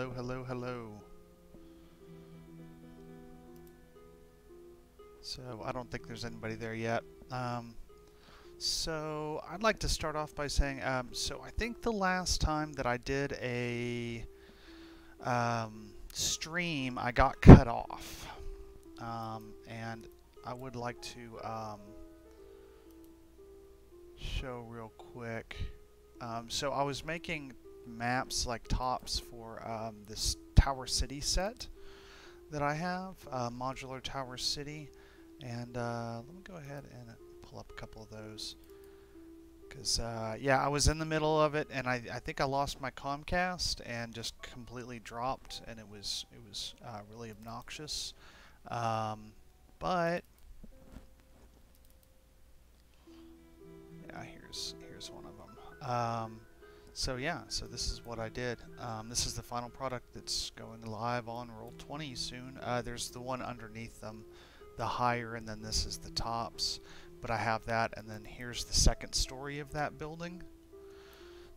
Hello, hello, hello. So I don't think there's anybody there yet. So I'd like to start off by saying, so I think the last time that I did a stream, I got cut off. And I would like to show real quick. So I was making maps like tops for this Tower City set that I have, modular Tower City, and let me go ahead and pull up a couple of those, because yeah, I was in the middle of it, and I think I lost my Comcast and just completely dropped, and it was really obnoxious, but yeah, here's one of them. So yeah, so this is what I did. This is the final product that's going live on Roll20 soon. There's the one underneath them, the higher, and then this is the tops. But I have that, and then here's the second story of that building.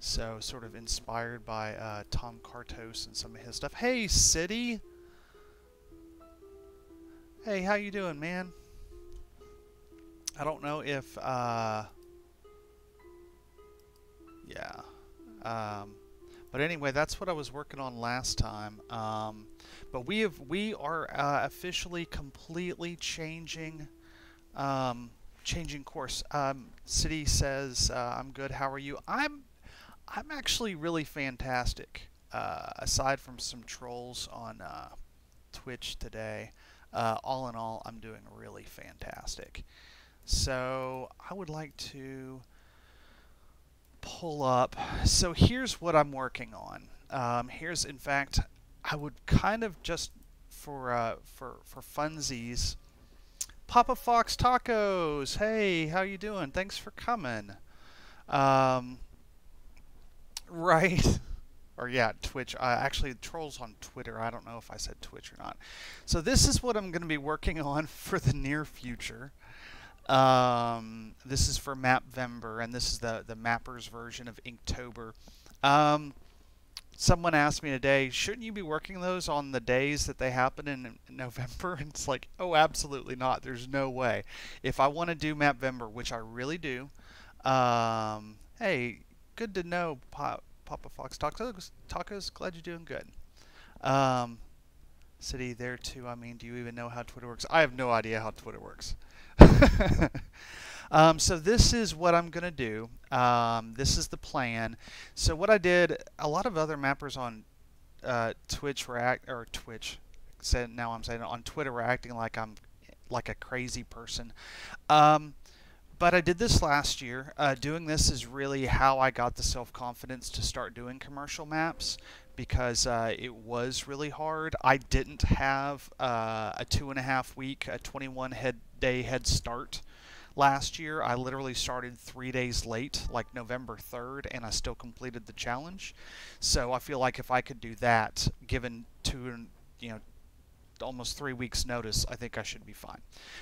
So sort of inspired by Tom Kartos and some of his stuff. Hey, City! Hey, how you doing, man? I don't know if, yeah. But anyway, that's what I was working on last time. But we are officially completely changing course. City says I'm good. How are you? I'm actually really fantastic. Aside from some trolls on Twitch today, all in all, I'm doing really fantastic. So I would like to pull up. So here's what I'm working on. Here's, in fact, I would kind of just for funsies. Papa Fox Tacos. Hey, how you doing? Thanks for coming. Right. Or yeah, Twitch. Actually, trolls on Twitter. I don't know if I said Twitch or not. So this is what I'm going to be working on for the near future. This is for Mapvember, and this is the Mappers version of Inktober. Someone asked me today, shouldn't you be working those on the days that they happen in November? And it's like, oh, absolutely not. There's no way. If I want to do Mapvember, which I really do, hey, good to know, Papa Fox Tacos. Glad you're doing good. City there too. I mean, do you even know how Twitter works? I have no idea how Twitter works. So this is what I'm going to do. This is the plan. So what I did, a lot of other mappers on Twitch were now I'm saying on Twitter were acting like I'm like a crazy person. But I did this last year. Doing this is really how I got the self-confidence to start doing commercial maps, because it was really hard. I didn't have a 2.5 week, a 21 day head start last year. I literally started 3 days late, like November 3rd, and I still completed the challenge. So I feel like if I could do that, given almost 3 weeks notice, I think I should be fine.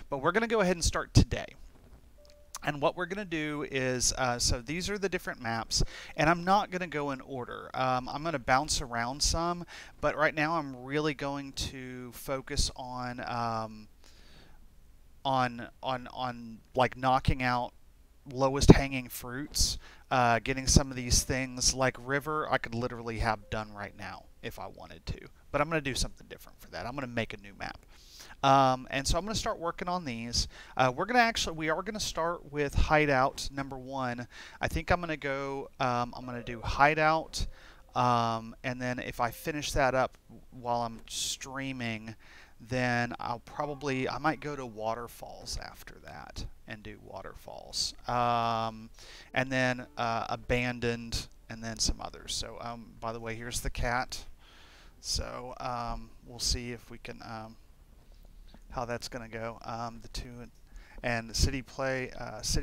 But we're going to go ahead and start today. And what we're going to do is, so these are the different maps, and I'm not going to go in order. I'm going to bounce around some, but right now I'm really going to focus on like knocking out lowest hanging fruits, getting some of these things like River I could literally have done right now if I wanted to. But I'm going to do something different for that. I'm going to make a new map. And so I'm going to start working on these. We are going to start with Hideout number 1. I think I'm going to go, I'm going to do Hideout, and then if I finish that up while I'm streaming, then I might go to Waterfalls after that and do Waterfalls. And then Abandoned, and then some others. So, by the way, here's the cat. So, we'll see if we can, how that's going to go. The two, and City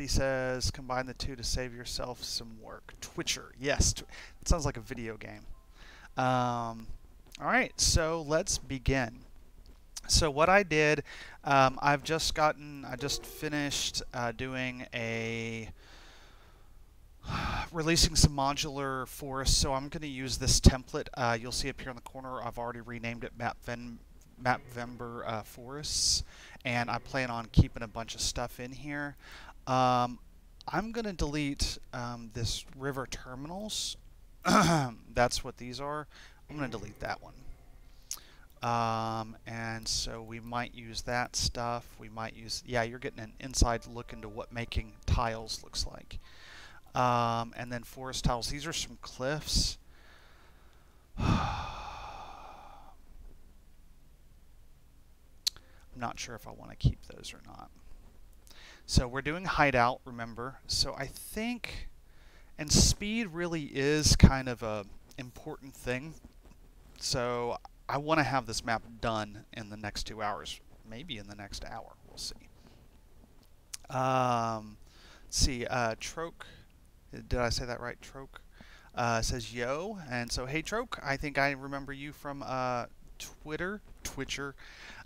says combine the two to save yourself some work. Twitcher, yes, it sounds like a video game. All right, so let's begin. So what I did, I just finished doing a releasing some modular forests. So I'm going to use this template. You'll see up here in the corner. I've already renamed it Mapvember forests, and I plan on keeping a bunch of stuff in here. I'm going to delete this river terminals. That's what these are. I'm going to delete that one. And so we might use that stuff. We might use, yeah, you're getting an inside look into what making tiles looks like. And then forest tiles. These are some cliffs. I'm not sure if I want to keep those or not. So we're doing hideout, remember. So I think, and speed really is kind of a important thing. So I want to have this map done in the next 2 hours, maybe in the next hour. We'll see. Let's see. Troke, did I say that right? Troke says yo, and so hey Troke, I think I remember you from Twitcher.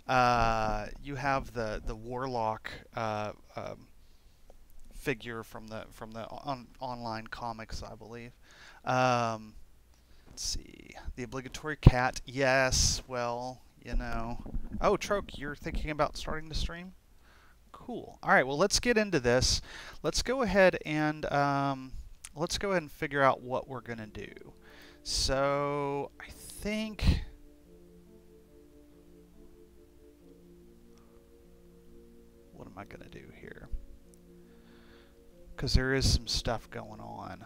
You have the warlock figure from the online comics, I believe. Let's see, the obligatory cat. Yes, well, you know. Oh, Troke, you're thinking about starting to stream? Cool. All right, well, let's get into this. Let's go ahead and figure out what we're gonna do. So I think. What am I going to do here? Because there is some stuff going on.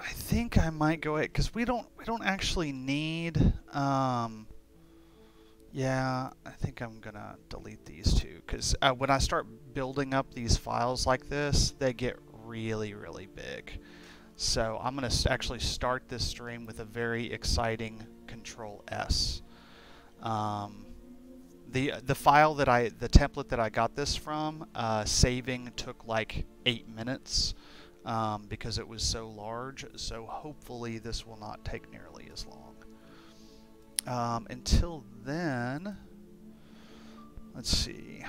I think I might go ahead, because we don't actually need. Yeah, I think I'm gonna delete these two, because when I start building up these files like this, they get really, really big. So I'm gonna actually start this stream with a very exciting Control S. The file that the template that I got this from, saving took like 8 minutes because it was so large. So hopefully this will not take nearly as long. Until then, let's see.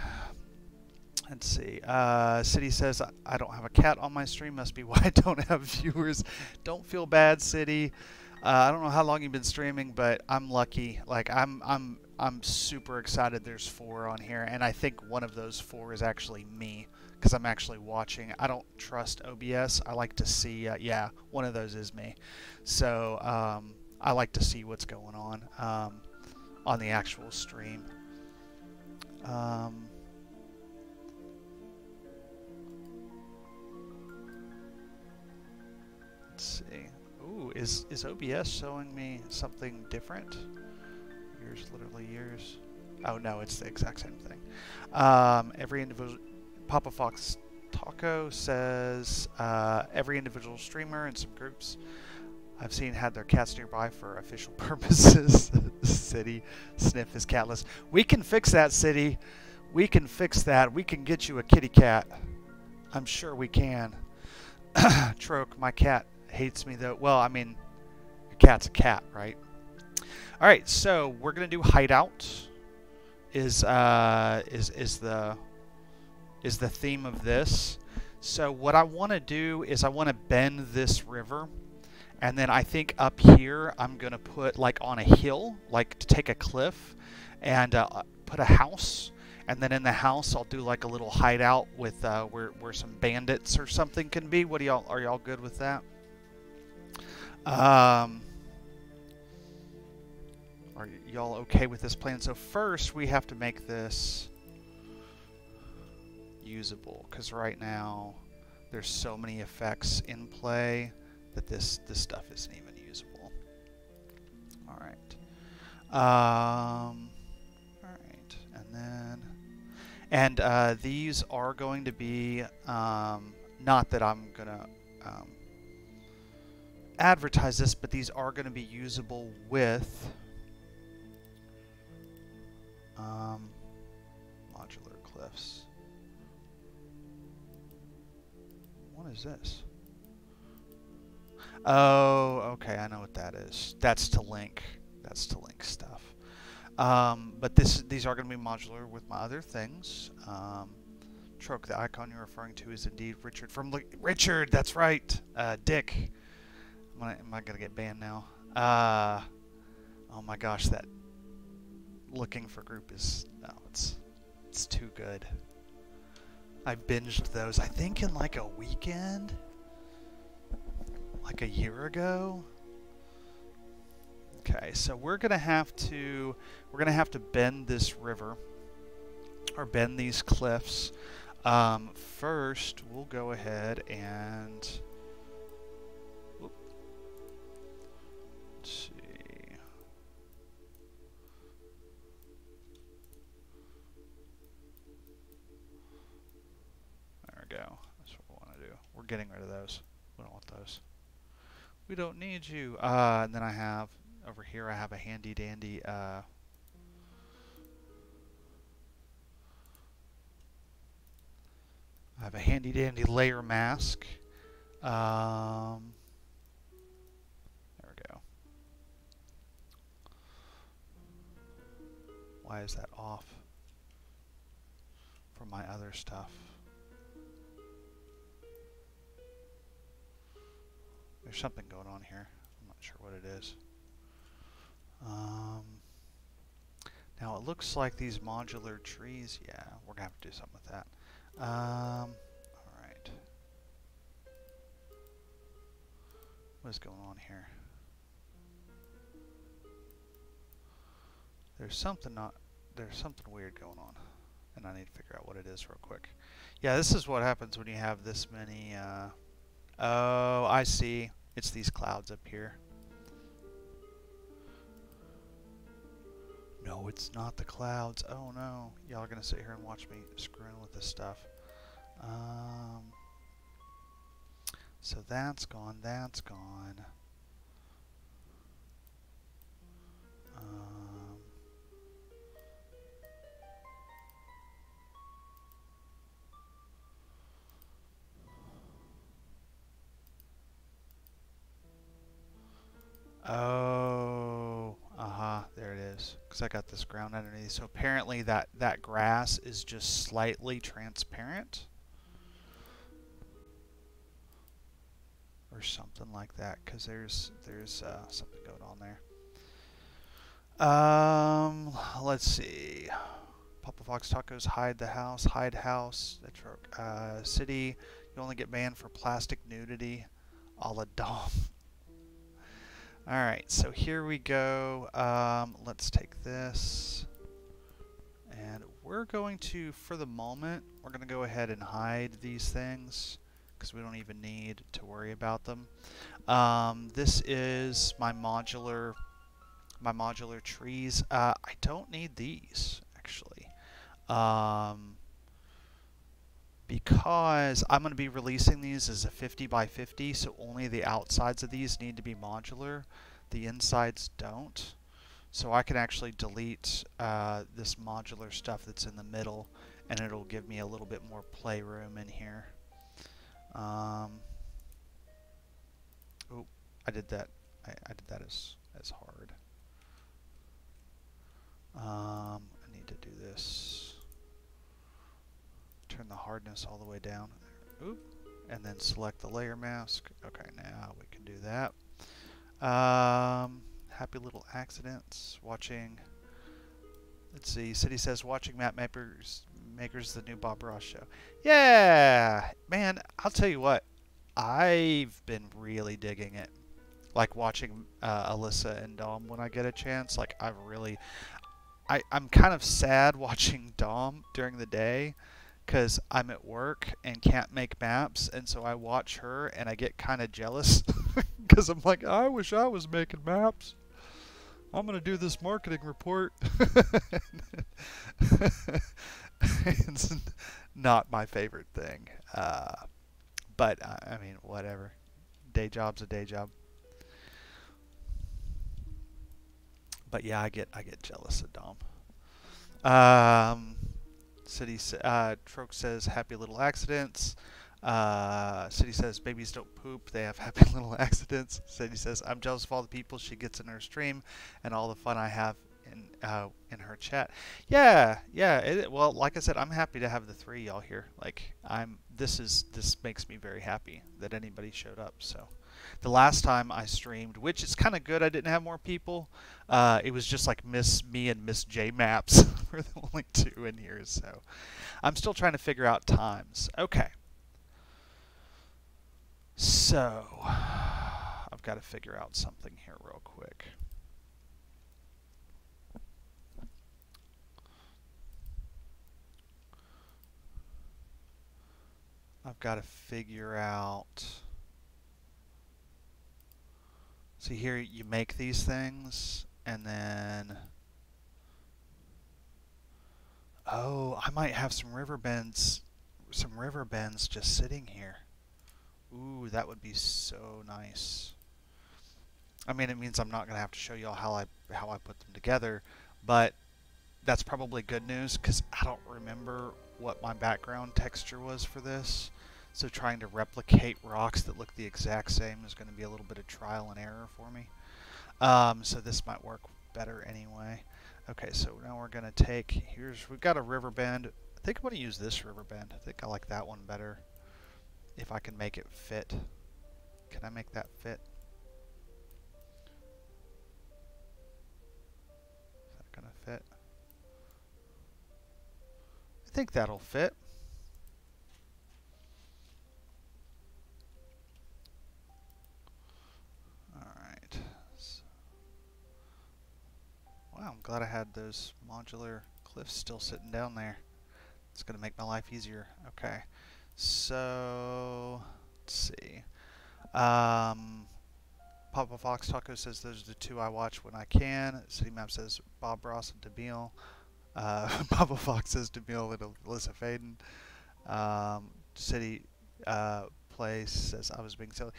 City says, I don't have a cat on my stream. Must be why I don't have viewers. Don't feel bad, City. I don't know how long you've been streaming, but I'm lucky. Like I'm super excited there's 4 on here, and I think one of those 4 is actually me, because I'm actually watching. I don't trust OBS. I like to see, yeah, one of those is me. So I like to see what's going on the actual stream. Let's see. Ooh, is OBS showing me something different? Years, literally years. Oh no, it's the exact same thing. Every individual, Papa Fox Taco says, every individual streamer in some groups I've seen had their cats nearby for official purposes. City, sniff is catless. We can fix that, City. We can fix that. We can get you a kitty cat. I'm sure we can. Troke, my cat hates me though. Well, I mean, your cat's a cat, right? All right, so we're gonna do hideout. Is the theme of this. So what I want to do is I want to bend this river, and then I think up here I'm gonna put like on a hill, like to take a cliff, and put a house. And then in the house, I'll do like a little hideout with where some bandits or something can be. What do y'all, are y'all good with that? Are y'all okay with this plan? So first, we have to make this usable, because right now there's so many effects in play that this stuff isn't even usable. All right. All right, and then. And these are going to be, not that I'm going to advertise this, but these are going to be usable with modular cliffs. What is this? Oh, okay, I know what that is. That's to link. That's to link stuff. But these are going to be modular with my other things. Troke, the icon you're referring to is indeed Richard from Richard. That's right. Dick. Am I gonna get banned now? Oh my gosh, that looking for group is no, it's too good. I binged those. I think in like a weekend, like a year ago. Okay, so we're gonna have to bend this river or bend these cliffs. First, we'll go ahead and let's see. There we go. That's what we want to do. We're getting rid of those. We don't want those. We don't need you. And then I have over here. I have a handy dandy. I have a handy dandy layer mask. There we go. Why is that off from my other stuff? There's something going on here. I'm not sure what it is. Now it looks like these modular trees. Yeah, we're gonna have to do something with that. Alright. What is going on here? There's something weird going on. And I need to figure out what it is real quick. Yeah, this is what happens when you have this many, oh, I see. It's these clouds up here. No, it's not the clouds. Oh no. Y'all are gonna sit here and watch me screwing with this stuff. So that's gone, that's gone. Oh, there it is. Because I got this ground underneath. So apparently that grass is just slightly transparent. Or something like that. Because there's something going on there. Let's see. Papa Fox Tacos, hide house. City, you only get banned for plastic nudity. A la Dom. Alright, so here we go. Let's take this. And we're going to, for the moment, we're going to go ahead and hide these things because we don't even need to worry about them. This is my modular trees. I don't need these, actually. Because I'm going to be releasing these as a 50 by 50, so only the outsides of these need to be modular. The insides don't. So I can actually delete this modular stuff that's in the middle, and it'll give me a little bit more playroom in here. Oh, I did that. I did that as hard. I need to do this. Turn the hardness all the way down. Oop. And then select the layer mask. Okay, now we can do that. Happy little accidents. Watching. Let's see. City says watching Mapvember2019 the new Bob Ross show. Yeah, man. I'll tell you what. I've been really digging it. Like watching Alyssa and Dom when I get a chance. Like I'm kind of sad watching Dom during the day, because I'm at work and can't make maps, and so I watch her and I get kind of jealous because I'm like, I wish I was making maps. I'm going to do this marketing report. It's not my favorite thing. But, I mean, whatever. Day job's a day job. But yeah, I get jealous of Dom. City Troke says happy little accidents. City says babies don't poop, they have happy little accidents. City says I'm jealous of all the people she gets in her stream and all the fun I have in her chat. Yeah, yeah. Well, like I said, I'm happy to have the three y'all here. Like this makes me very happy that anybody showed up. So the last time I streamed, which is kind of good, I didn't have more people. It was just like me and Miss J Maps were the only two in here. So I'm still trying to figure out times. Okay. So I've got to figure out something here real quick. I've got to figure out. See here, you make these things, and then. Oh, I might have some river bends just sitting here. Ooh, that would be so nice. I mean, it means I'm not gonna have to show y'all how I put them together, but that's probably good news because I don't remember what my background texture was for this. So trying to replicate rocks that look the exact same is going to be a little bit of trial and error for me. So this might work better anyway. Okay, so now we're going to take, we've got a river bend. I think I'm going to use this river bend. I think I like that one better. If I can make it fit. Can I make that fit? Is that going to fit? I think that'll fit. Alright. Wow, I'm glad I had those modular cliffs still sitting down there. It's going to make my life easier. Okay. So, let's see. Papa Fox Taco says those are the two I watch when I can. City Map says Bob Ross and DeMille. Papa Fox says DeMille and Alyssa Faden. City Place says I was being silly.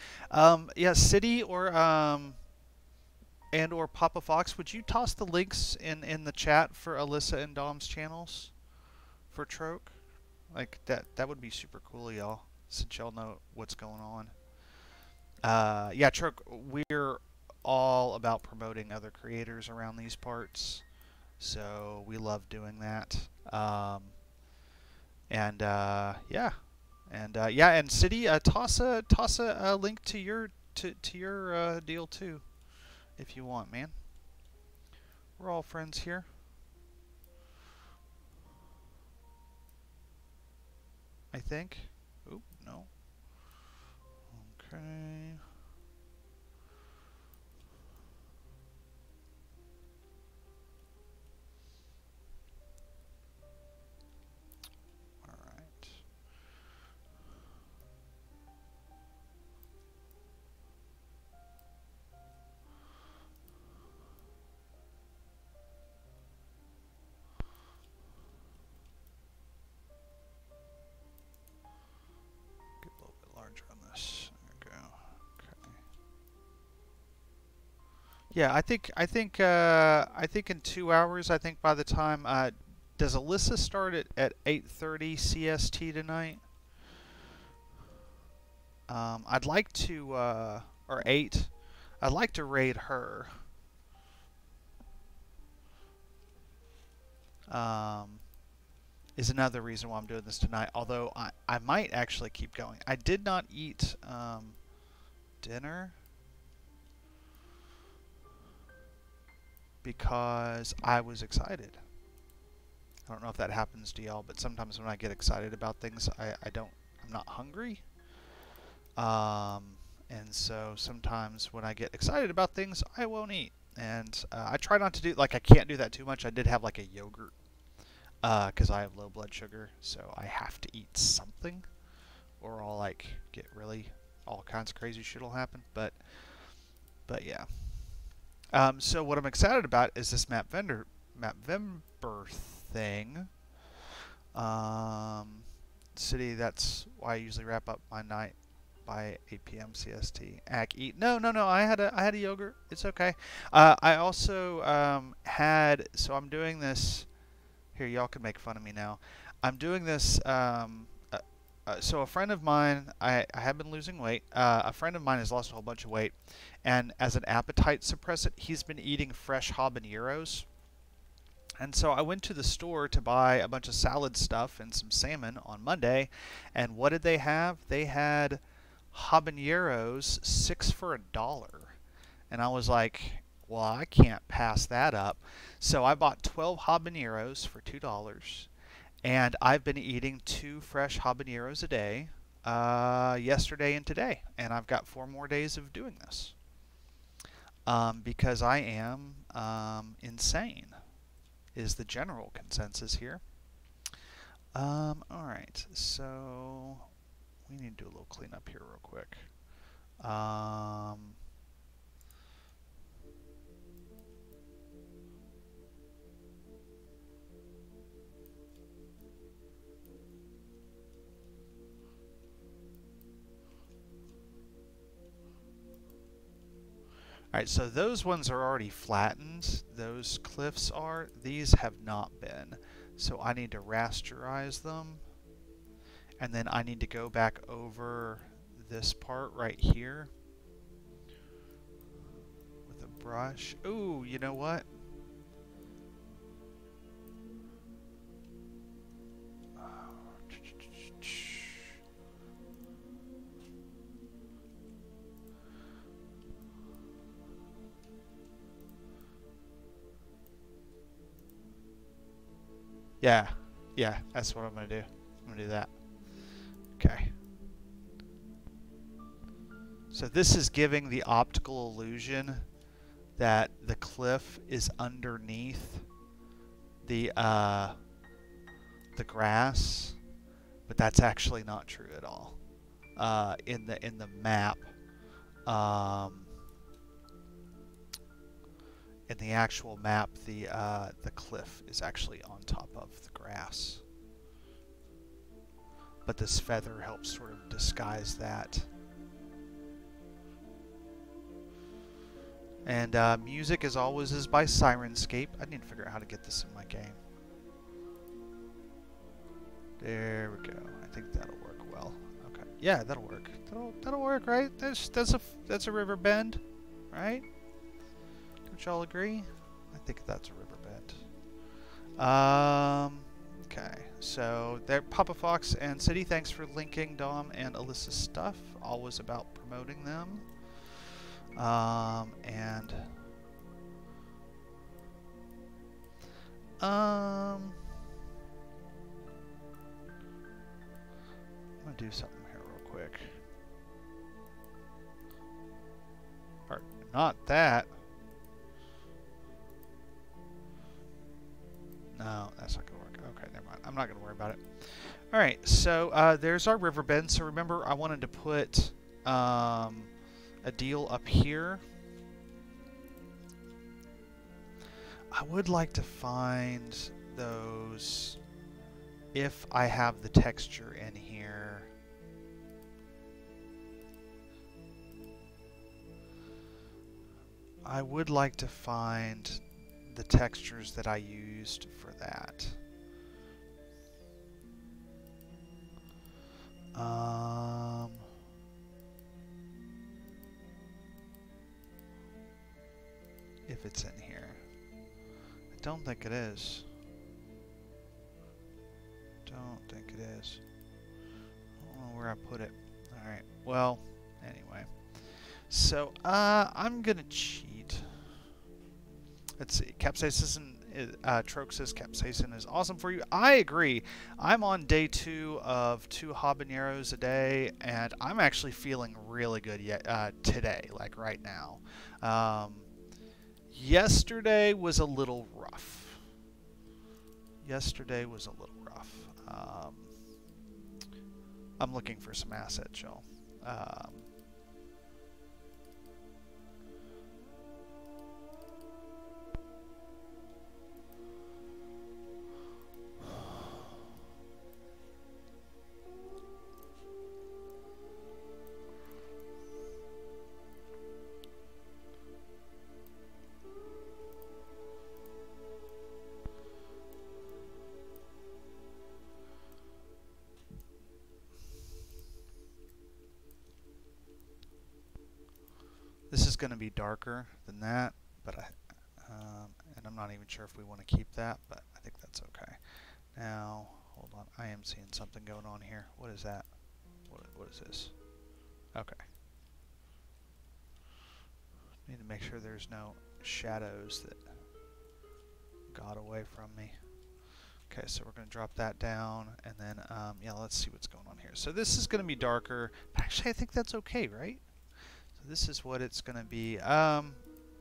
Yeah, City or and or Papa Fox, would you toss the links in the chat for Alyssa and Dom's channels for Troke? Like that would be super cool, y'all, since y'all know what's going on. Yeah, Troke, we're all about promoting other creators around these parts, so we love doing that. Yeah, and City, toss a link to your deal too, if you want, man. We're all friends here. I think. Oop, no. Okay. All right. Get a little bit larger on this. There we go. Okay. Yeah, I think in 2 hours. I think by the time does Alyssa start at 8:30 CST tonight? I'd like to or 8. I'd like to raid her. Is another reason why I'm doing this tonight. Although I might actually keep going. I did not eat dinner because I was excited. I don't know if that happens to y'all, but sometimes when I get excited about things, I'm not hungry. And so sometimes when I get excited about things, I won't eat. And I try not to do, like, I can't do that too much. I did have like a yogurt because I have low blood sugar, so I have to eat something or I'll like get really, all kinds of crazy shit will happen. But yeah. So what I'm excited about is this Mapvember thing. City, that's why I usually wrap up my night by 8 p.m. CST. Eat. No. I had a yogurt. It's okay. I also had. So I'm doing this. Here, y'all can make fun of me now. I'm doing this. So a friend of mine, I have been losing weight. A friend of mine has lost a whole bunch of weight, and as an appetite suppressant, he's been eating fresh habaneros. And so I went to the store to buy a bunch of salad stuff and some salmon on Monday, and what did they have? They had habaneros, 6 for $1. And I was like, well, I can't pass that up. So I bought 12 habaneros for $2, and I've been eating 2 fresh habaneros a day, yesterday and today, and I've got 4 more days of doing this, because I am insane, is the general consensus here. Alright, so we need to do a little cleanup here real quick. Alright, so those ones are already flattened. Those cliffs are. These have not been. So I need to rasterize them. And then I need to go back over this part right here with a brush. Ooh, you know what? Yeah, that's what I'm going to do. I'm going to do that. Okay. So this is giving the optical illusion that the cliff is underneath the grass, but that's actually not true at all. In the map, in the actual map, the cliff is actually on top of the grass. But this feather helps sort of disguise that. And music, as always, is by Sirenscape. I need to figure out how to get this in my game. There we go. I think that'll work well. Okay. Yeah, that'll work. That'll work, right? That's a river bend, right? Don't y'all agree? I think that's a river bend. Okay. So there, Papa Fox and City. Thanks for linking Dom and Alyssa's stuff. Always about promoting them. And I'm gonna do something here real quick. Or not that. No, that's not gonna work. Okay, never mind. I'm not gonna worry about it. All right, so there's our river bend. So remember, I wanted to put a deal up here. I would like to find those if I have the texture in here. I would like to find the textures that I used for that. If it's in here. I don't think it is. Don't think it is. I don't know where I put it. Alright, well, anyway. So, I'm gonna cheat. Let's see. Capsaicin, Troke says capsaicin is awesome for you. I agree. I'm on day 2 of 2 habaneros a day, and I'm actually feeling really good today, like right now. Yesterday was a little rough. I'm looking for some assets, y'all. This is going to be darker than that, but and I'm not even sure if we want to keep that, but I think that's okay. Now, hold on. I am seeing something going on here. What is that? What is this? Okay. Need to make sure there's no shadows that got away from me. Okay, so we're going to drop that down, and then, yeah, let's see what's going on here. So this is going to be darker. Actually, I think that's okay, right? So this is what it's going to be.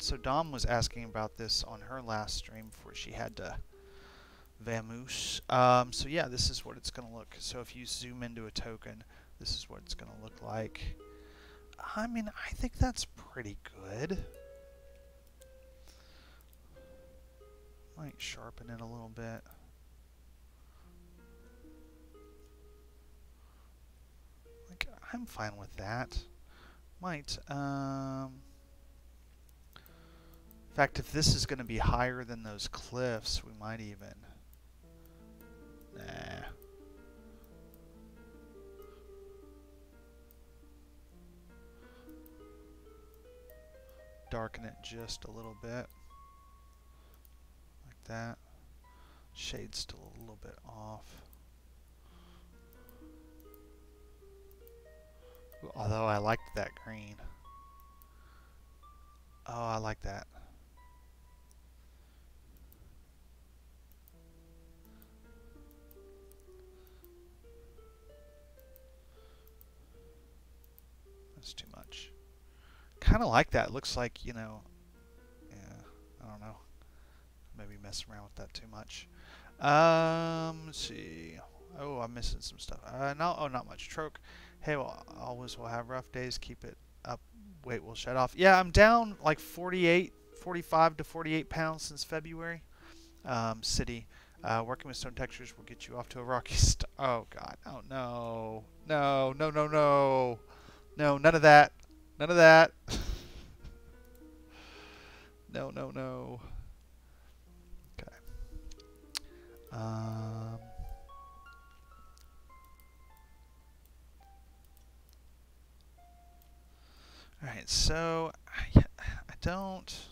So Dom was asking about this on her last stream before she had to vamoose. So yeah, this is what it's going to look. So if you zoom into a token, this is what it's going to look like. I mean, I think that's pretty good. Might sharpen it a little bit. Like, I'm fine with that. Might, in fact, if this is going to be higher than those cliffs, we might even... Nah. Darken it just a little bit. Like that. Shade's still a little bit off. Ooh, although I liked that green. Oh, I like that. That's too much. Kind of like that. It looks like, you know, yeah, I don't know. Maybe messing around with that too much. Let's see. Oh, I'm missing some stuff. No, oh, not much. Troke. Hey, well, always will have rough days. Keep it up. Weight will shut off. Yeah, I'm down like 45 to 48 pounds since February. City. Working with stone textures will get you off to a rocky start. Oh, God. Oh, no. No, no, no, no. No, none of that. None of that. No, no, no. Okay. Alright, so I don't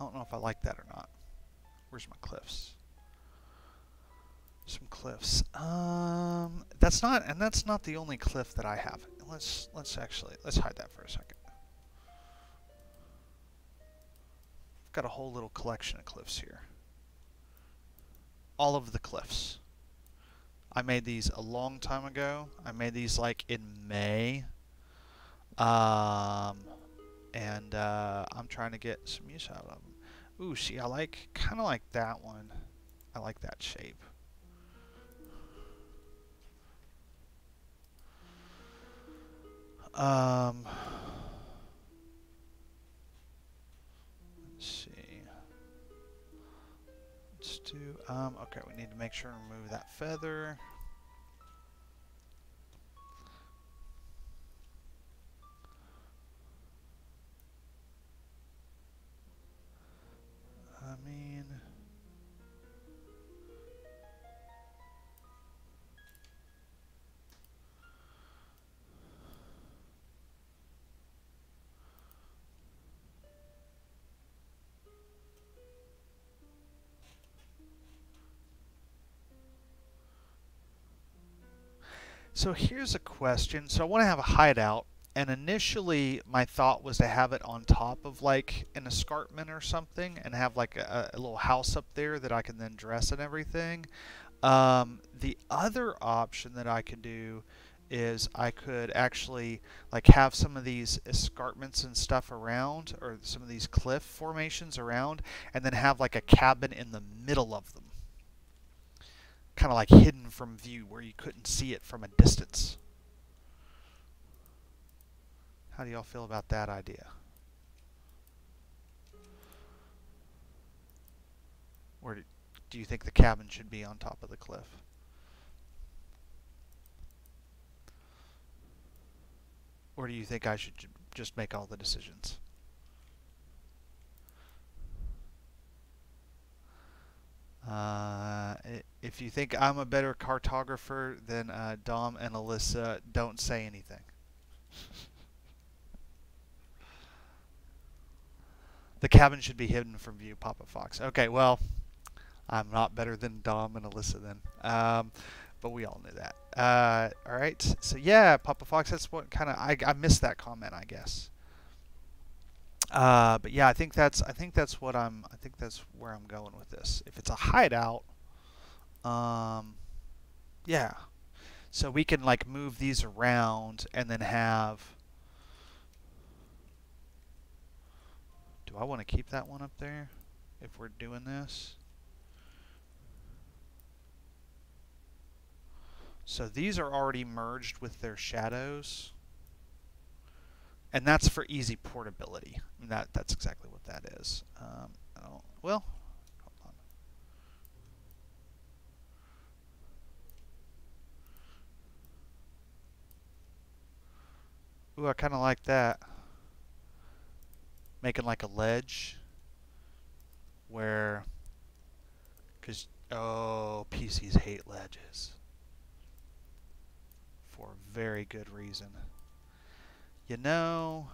know if I like that or not. Where's my cliffs? Some cliffs. That's not the only cliff that I have. Let's hide that for a second. I've got a whole little collection of cliffs here. All of the cliffs. I made these a long time ago. I made these like in May. I'm trying to get some use out of them. Ooh, see, I kind of like that one. I like that shape. Let's see. Let's do, okay, we need to make sure and remove that feather. I mean... So here's a question. So I want to have a hideout, and initially my thought was to have it on top of like an escarpment or something, and have like a little house up there that I can then dress and everything. The other option that I could do is I could actually like have some of these escarpments and stuff around, or some of these cliff formations around, and then have like a cabin in the middle of them. Kind of like hidden from view where you couldn't see it from a distance. How do y'all feel about that idea? Or do you think the cabin should be on top of the cliff? Or do you think I should just make all the decisions? If you think I'm a better cartographer than Dom and Alyssa, don't say anything. The cabin should be hidden from view, Papa Fox. Okay, well, I'm not better than Dom and Alyssa then. But we all knew that. All right. So yeah, Papa Fox. That's what kind of I missed that comment, I guess. But yeah, I think that's what I think that's where I'm going with this. If it's a hideout, yeah. So we can like move these around and then have. Do I want to keep that one up there if we're doing this? So these are already merged with their shadows. And that's for easy portability. And that's exactly what that is. Well, hold on. Ooh, I kind of like that. Making like a ledge where, because, oh, PCs hate ledges. For a very good reason. You know,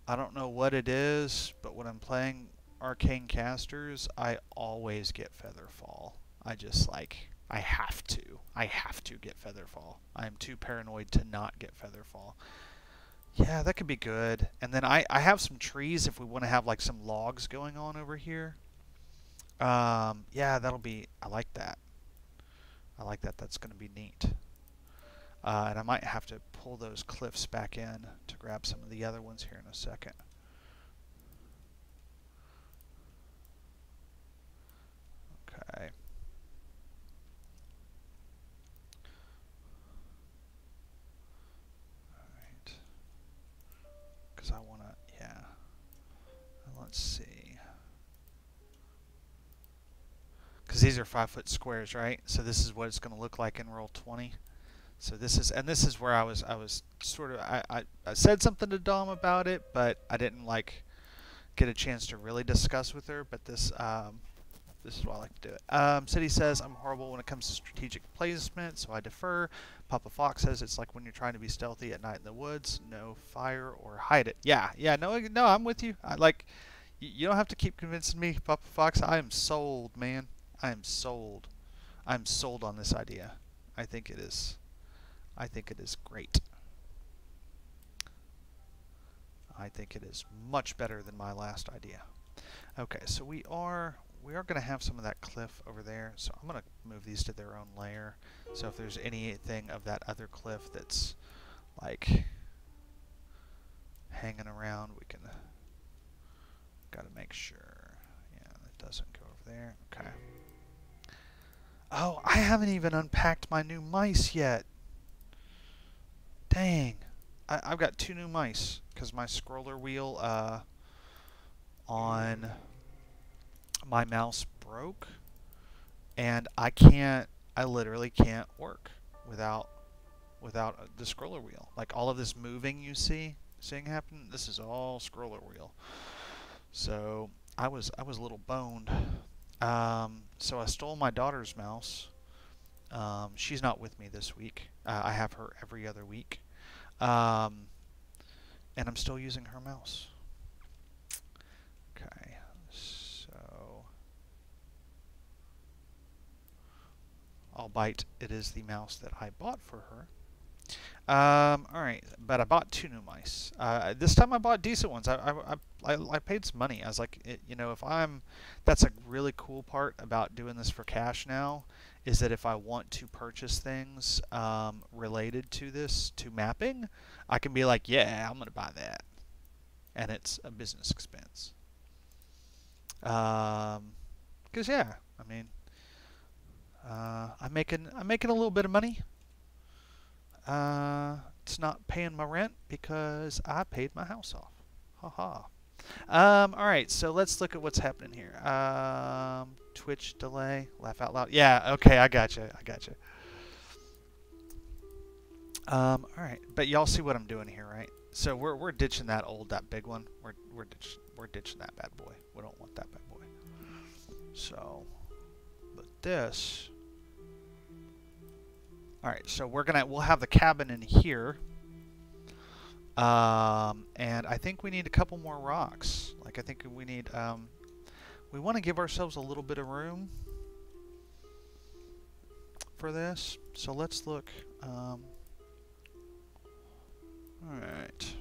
I don't know what it is, but when I'm playing Arcane Casters, I always get Featherfall. I just like, I have to. I have to get Featherfall. I'm too paranoid to not get Featherfall. Yeah, that could be good. And then I have some trees if we want to have like some logs going on over here. Yeah, that'll be, I like that. I like that. That's going to be neat. And I might have to pull those cliffs back in to grab some of the other ones here in a second. Okay. Alright. Because I want to, yeah. Let's see. Because these are 5-foot squares, right? So this is what it's going to look like in Roll20. So this is where I was sort of I said something to Dom about it, but I didn't like get a chance to really discuss with her. But this is why I like to do it. City says I'm horrible when it comes to strategic placement, so I defer. Papa Fox says it's like when you're trying to be stealthy at night in the woods, no fire or hide it. Yeah, no, I'm with you. You don't have to keep convincing me, Papa Fox. I am sold, man. I am sold. I'm sold on this idea. I think it is great. I think it is much better than my last idea. Okay, so we are going to have some of that cliff over there. So I'm going to move these to their own layer. So if there's anything of that other cliff that's like hanging around, we can got to make sure. Yeah, that doesn't go over there. Okay. Oh, I haven't even unpacked my new mice yet. Dang. I've got 2 new mice because my scroller wheel on my mouse broke, and I literally can't work without the scroller wheel. Like all of this moving you seeing happen, this is all scroller wheel. So I was a little boned. So I stole my daughter's mouse. She's not with me this week. I have her every other week. And I'm still using her mouse. Okay, so albeit it is the mouse that I bought for her. Alright, but I bought 2 new mice. This time I bought decent ones. I paid some money. I was like, that's a really cool part about doing this for cash now, is that if I want to purchase things related to this, to mapping, I can be like, yeah, I'm going to buy that. And it's a business expense. Because, yeah, I mean, I'm making a little bit of money. It's not paying my rent because I paid my house off. Haha. Alright, so let's look at what's happening here. Twitch delay, laugh out loud. Yeah, okay, I gotcha. Alright, but y'all see what I'm doing here, right? So we're ditching that big one. We're ditching that bad boy. We don't want that bad boy. So, but this. Alright, so we'll have the cabin in here. And I think we need a couple more rocks. Like I think we need, we want to give ourselves a little bit of room for this. So let's look. All right.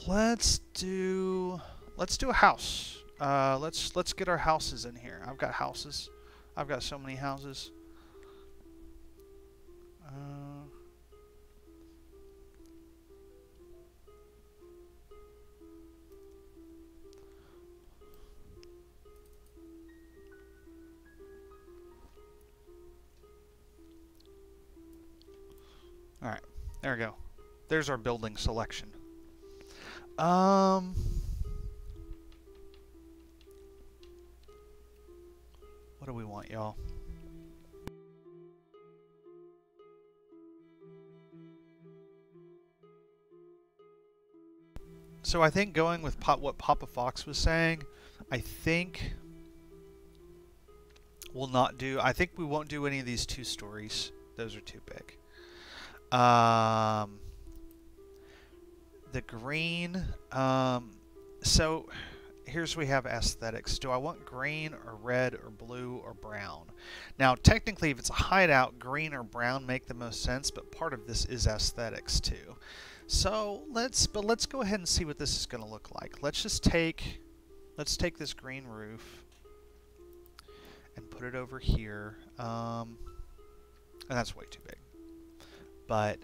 Let's do a house. Let's get our houses in here. I've got houses. I've got so many houses. All right, there we go. There's our building selection. What do we want, y'all? So I think going with what Papa Fox was saying, I think we'll not do. I think we won't do any of these 2 stories. Those are too big. The green. So here's we have aesthetics. Do I want green or red or blue or brown? Now, technically, if it's a hideout, green or brown make the most sense, but part of this is aesthetics too. So let's go ahead and see what this is going to look like. Let's take this green roof and put it over here. And that's way too big. But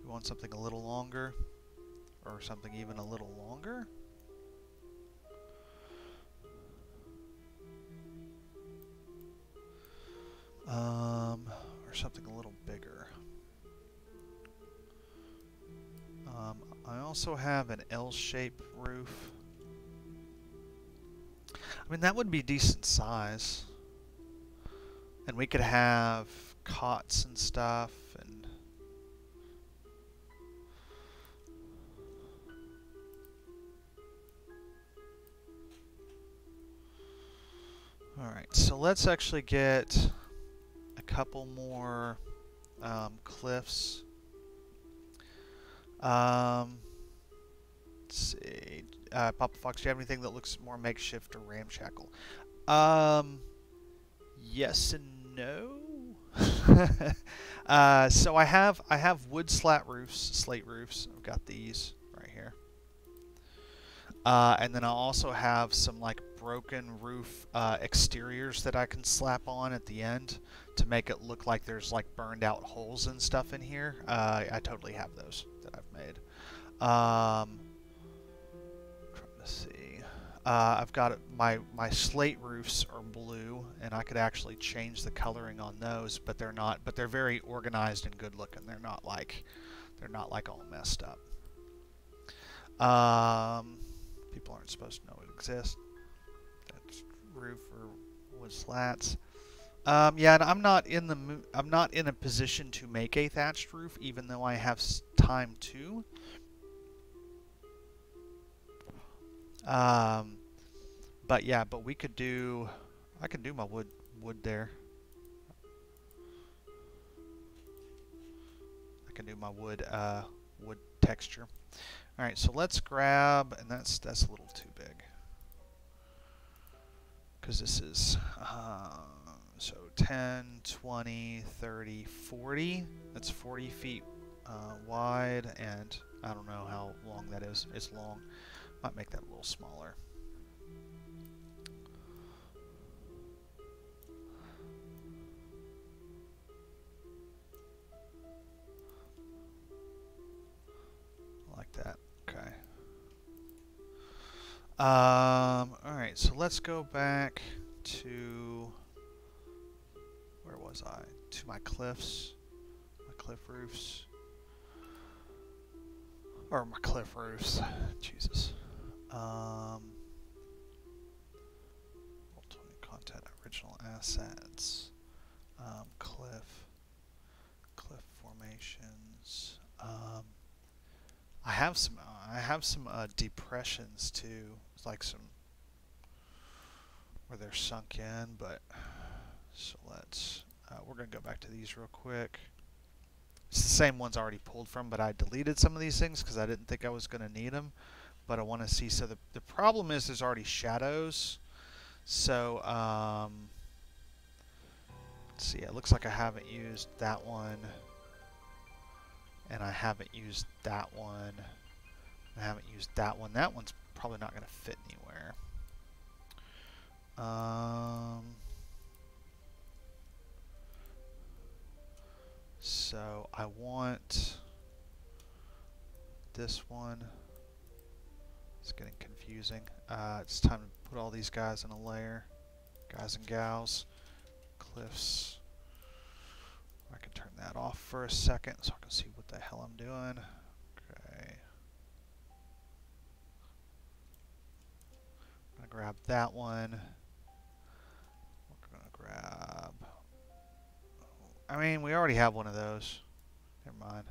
we want something a little longer, or something even a little longer. Or something a little bigger. I also have an L-shaped roof. I mean, that would be decent size. And we could have cots and stuff, and alright, so let's actually get a couple more cliffs. Let's see. Papa Fox, do you have anything that looks more makeshift or ramshackle? Yes and no. So I have wood slate roofs. I've got these right here. And then I'll also have some like broken roof exteriors that I can slap on at the end to make it look like there's like burned out holes and stuff in here. I totally have those that I've made. Trying to see. I've got my slate roofs are blue, and I could actually change the coloring on those, but they're not. But they're very organized and good looking. They're not like all messed up. People aren't supposed to know it exists. That's roof or wood slats. Yeah, and I'm not in a position to make a thatched roof, even though I have time to. But yeah, but we could do. I could do my wood there. I can do my wood texture. All right, so let's grab, and that's a little too big, because this is so 10, 20, 30, 40. That's 40 feet wide, and I don't know how long that is. It's long. Might make that a little smaller. Like that. Okay. Alright, so let's go back to, where was I? To my cliffs. My cliff roofs. Or my cliff roofs. Jesus. Roll 20 content, original assets. Cliff formations. I have some depressions too. It's like some where they're sunk in, but so let's we're gonna go back to these real quick. It's the same ones I already pulled from, but I deleted some of these things because I didn't think I was gonna need them. But I want to see. So the problem is there's already shadows. So let's see. It looks like I haven't used that one, and I haven't used that one. I haven't used that one. That one's probably not going to fit anywhere. So I want this one. It's getting confusing. It's time to put all these guys in a layer. Guys and gals. Cliffs. I can turn that off for a second so I can see what the hell I'm doing. Okay. I'm going to grab that one. We're going to grab... I mean, we already have one of those. Never mind.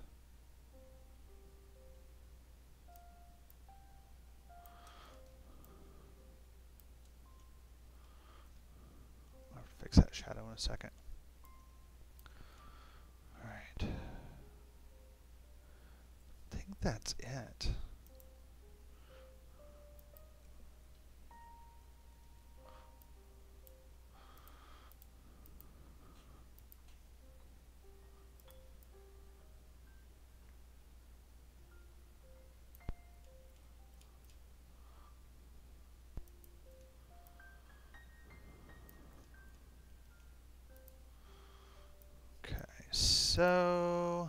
I'll fix that shadow in a second. Alright. I think that's it. Okay, so...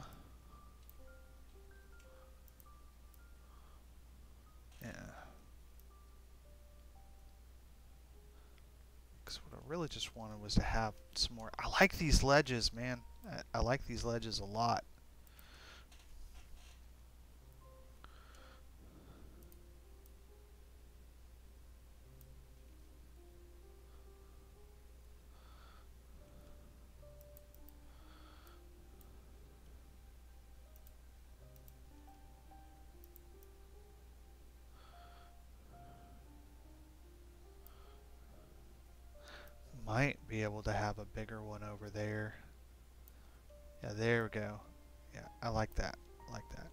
yeah. Because what I really just wanted was to have some more... I like these ledges, man. I like these ledges a lot. Might be able to have a bigger one over there. Yeah, there we go. Yeah, I like that. I like that.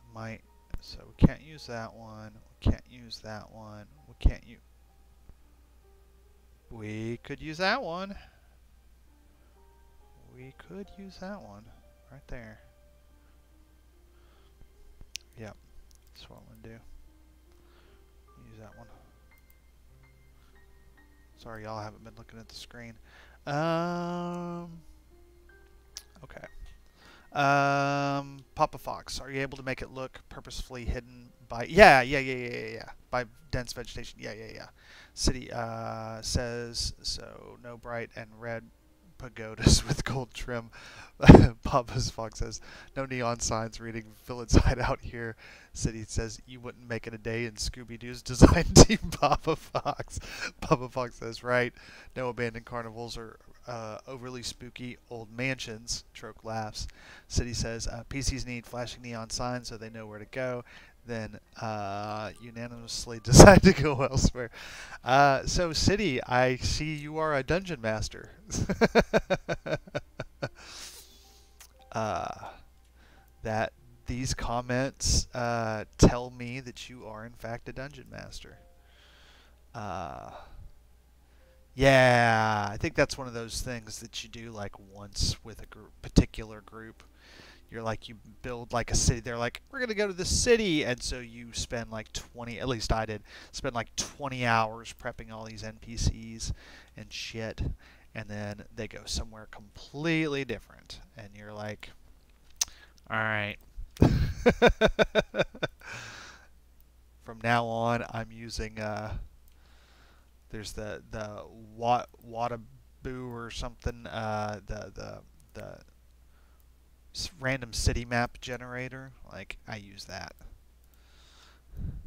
We might. So we can't use that one. We can't use that one. We can't use... We could use that one. We could use that one. Right there. Yep. That's what I'm going to do. Use that one. Sorry, y'all, I haven't been looking at the screen. Okay. Papa Fox, are you able to make it look purposefully hidden by... Yeah. By dense vegetation. Yeah. City says, so no bright and red pagodas with gold trim. Papa's Fox says, no neon signs reading fill inside out here. City says, you wouldn't make it a day in Scooby-Doo's design team, Papa Fox. Papa Fox says, right, no abandoned carnivals or overly spooky old mansions. Troke laughs. City says, PCs need flashing neon signs so they know where to go. Then unanimously decide to go elsewhere. So City, I see you are a dungeon master. That these comments tell me that you are in fact a dungeon master. Yeah, I think that's one of those things that you do like once with a particular group. You're like, you build like a city. They're like, we're going to go to the city. And so you spend like 20, at least I did, spend like 20 hours prepping all these NPCs and shit. And then they go somewhere completely different. And you're like, all right. From now on, I'm using, there's the Wataboo or something, the random city map generator. Like, I use that.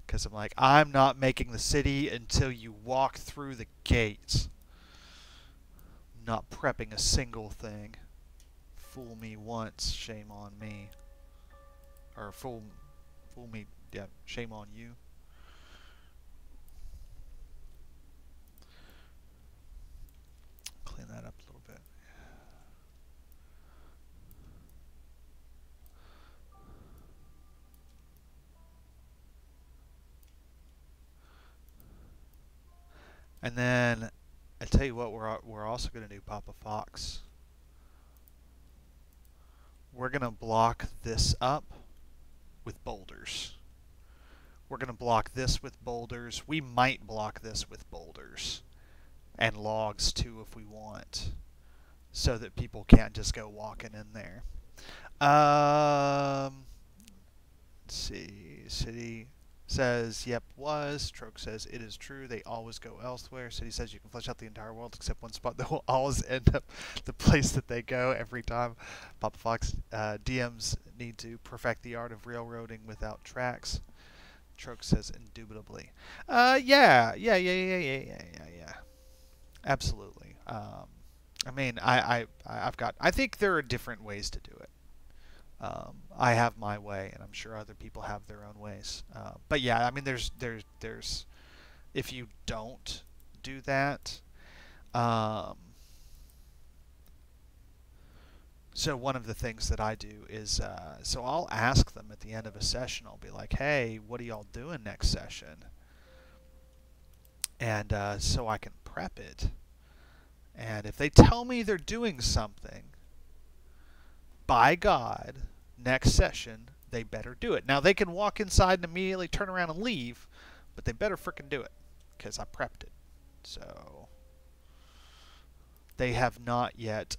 Because I'm like, I'm not making the city until you walk through the gates. Not prepping a single thing. Fool me once, shame on me. Or fool me, yeah, shame on you. Clean that up a little bit. And then I tell you what, we're also going to do, Papa Fox. We're going to block this up with boulders. We're going to block this with boulders. We might block this with boulders and logs too if we want, so that people can't just go walking in there. Let's see. City says, yep, was. Troke says, it is true. They always go elsewhere. City says you can flesh out the entire world except one spot that will always end up the place that they go every time. Papa Fox, DMs need to perfect the art of railroading without tracks. Troke says, indubitably. Yeah. Absolutely. I mean, I think there are different ways to do it. I have my way, and I'm sure other people have their own ways. But yeah, I mean, there's, if you don't do that, so one of the things that I do is, so I'll ask them at the end of a session, I'll be like, hey, what are y'all doing next session? And so I can prep it. And if they tell me they're doing something, by God, next session, they better do it. Now, they can walk inside and immediately turn around and leave, but they better frickin' do it, because I prepped it. So, they have not yet,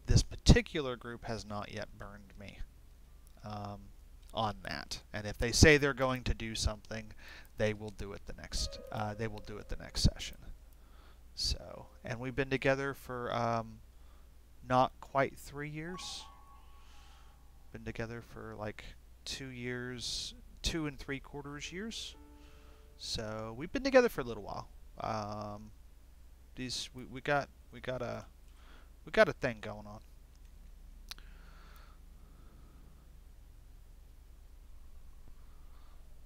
this particular group has not yet burned me on that. And if they say they're going to do something, they will do it the next, session. So, and we've been together for not quite 3 years. Been together for like 2 years, 2 3/4 years. So we've been together for a little while. We got a thing going on.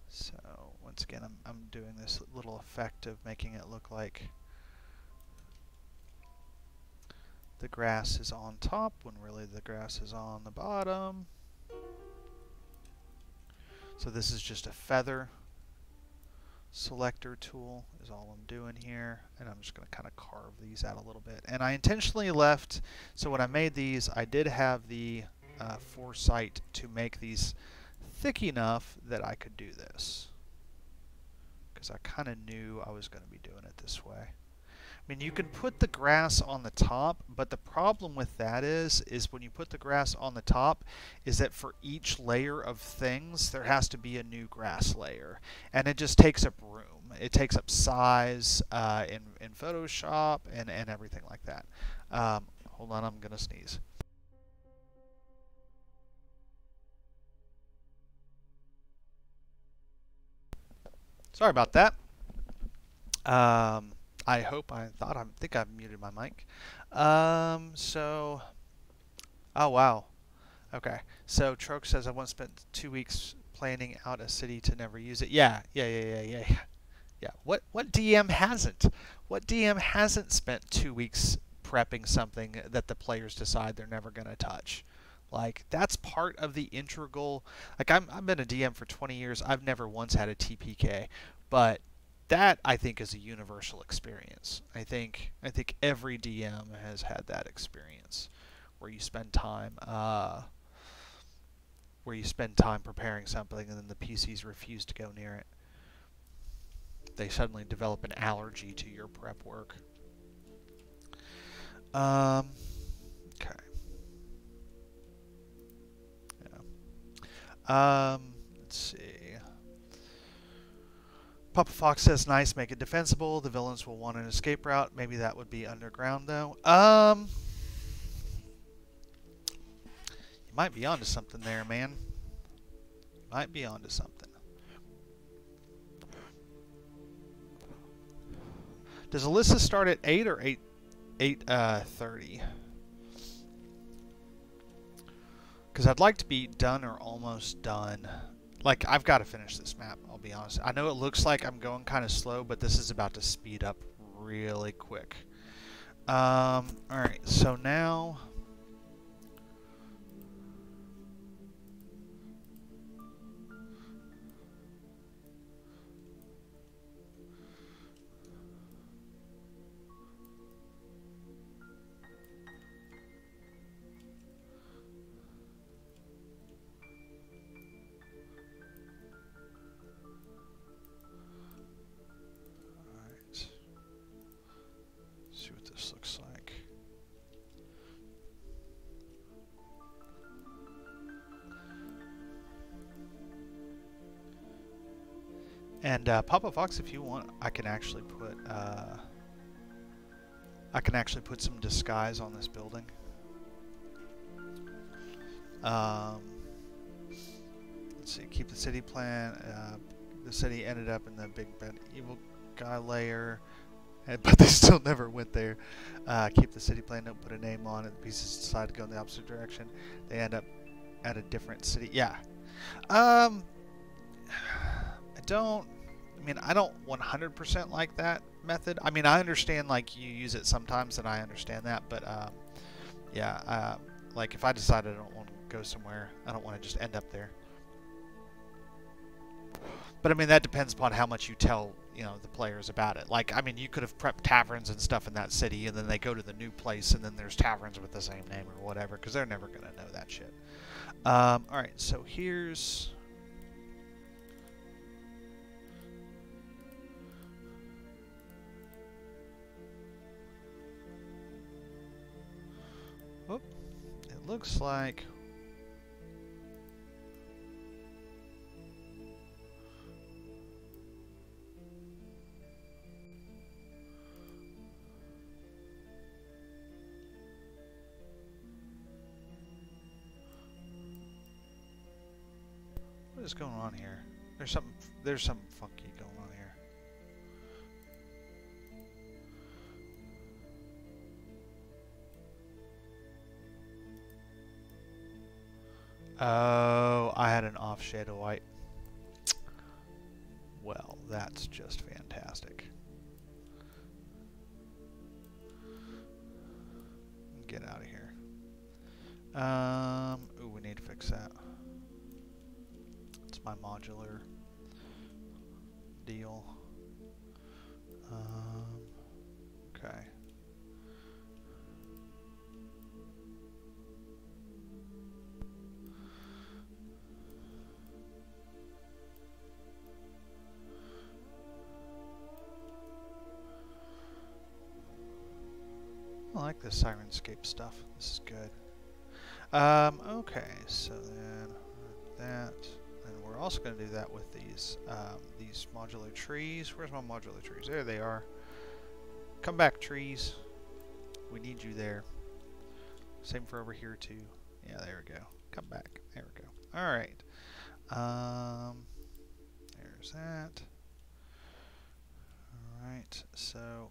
So once again, I'm doing this little effect of making it look like the grass is on top when really the grass is on the bottom. So this is just a feather selector tool is all I'm doing here, and I'm just going to kind of carve these out a little bit. And I intentionally left, so when I made these, I did have the foresight to make these thick enough that I could do this, because I kind of knew I was going to be doing it this way. I mean, you can put the grass on the top, but the problem with that is when you put the grass on the top, is that for each layer of things, there has to be a new grass layer. And it just takes up room. It takes up size in Photoshop and everything like that. Hold on, I'm going to sneeze. Sorry about that. I think I've muted my mic. So, oh wow. Okay. So Troke says I once spent 2 weeks planning out a city to never use it. Yeah. What DM hasn't? What DM hasn't spent 2 weeks prepping something that the players decide they're never going to touch? Like, that's part of the integral. Like, I've been a DM for 20 years. I've never once had a TPK, but that, I think, is a universal experience. I think every DM has had that experience where you spend time preparing something and then the PCs refuse to go near it. They suddenly develop an allergy to your prep work. Okay. Yeah. Let's see. Papa Fox says, nice, make it defensible. The villains will want an escape route. Maybe that would be underground, though. You might be onto something there, man. You might be onto something. Does Alyssa start at 8 or 8:30? Because I'd like to be done or almost done. Like, I've got to finish this map, I'll be honest. I know it looks like I'm going kind of slow, but this is about to speed up really quick. Alright, so now... see what this looks like. And Papa Fox, if you want, I can actually put some disguise on this building. Let's see. Keep the city plan. The city ended up in the big bad evil guy layer. But they still never went there. Keep the city plan, don't put a name on it. The pieces decide to go in the opposite direction. They end up at a different city. Yeah. I don't 100% like that method. I mean, I understand, like, you use it sometimes, and I understand that. But, yeah, like, if I decide I don't want to go somewhere, I don't want to just end up there. But, I mean, that depends upon how much you tell, you know, the players about it. Like, I mean, you could have prepped taverns and stuff in that city, and then they go to the new place, and then there's taverns with the same name or whatever, because they're never going to know that shit. Alright, so here's... Whoop. It looks like... What is going on here? There's something funky going on here. Oh, I had an off shade of white. Well, that's just fantastic. Get out of here. Ooh, we need to fix that. It's my modular deal. Okay. I like this Sirenscape stuff. This is good. Okay, so then that, and we're also going to do that with these modular trees. Where's my modular trees? There they are. Come back, trees. We need you there. Same for over here too. Yeah, there we go. Come back. There we go. All right. There's that. All right. So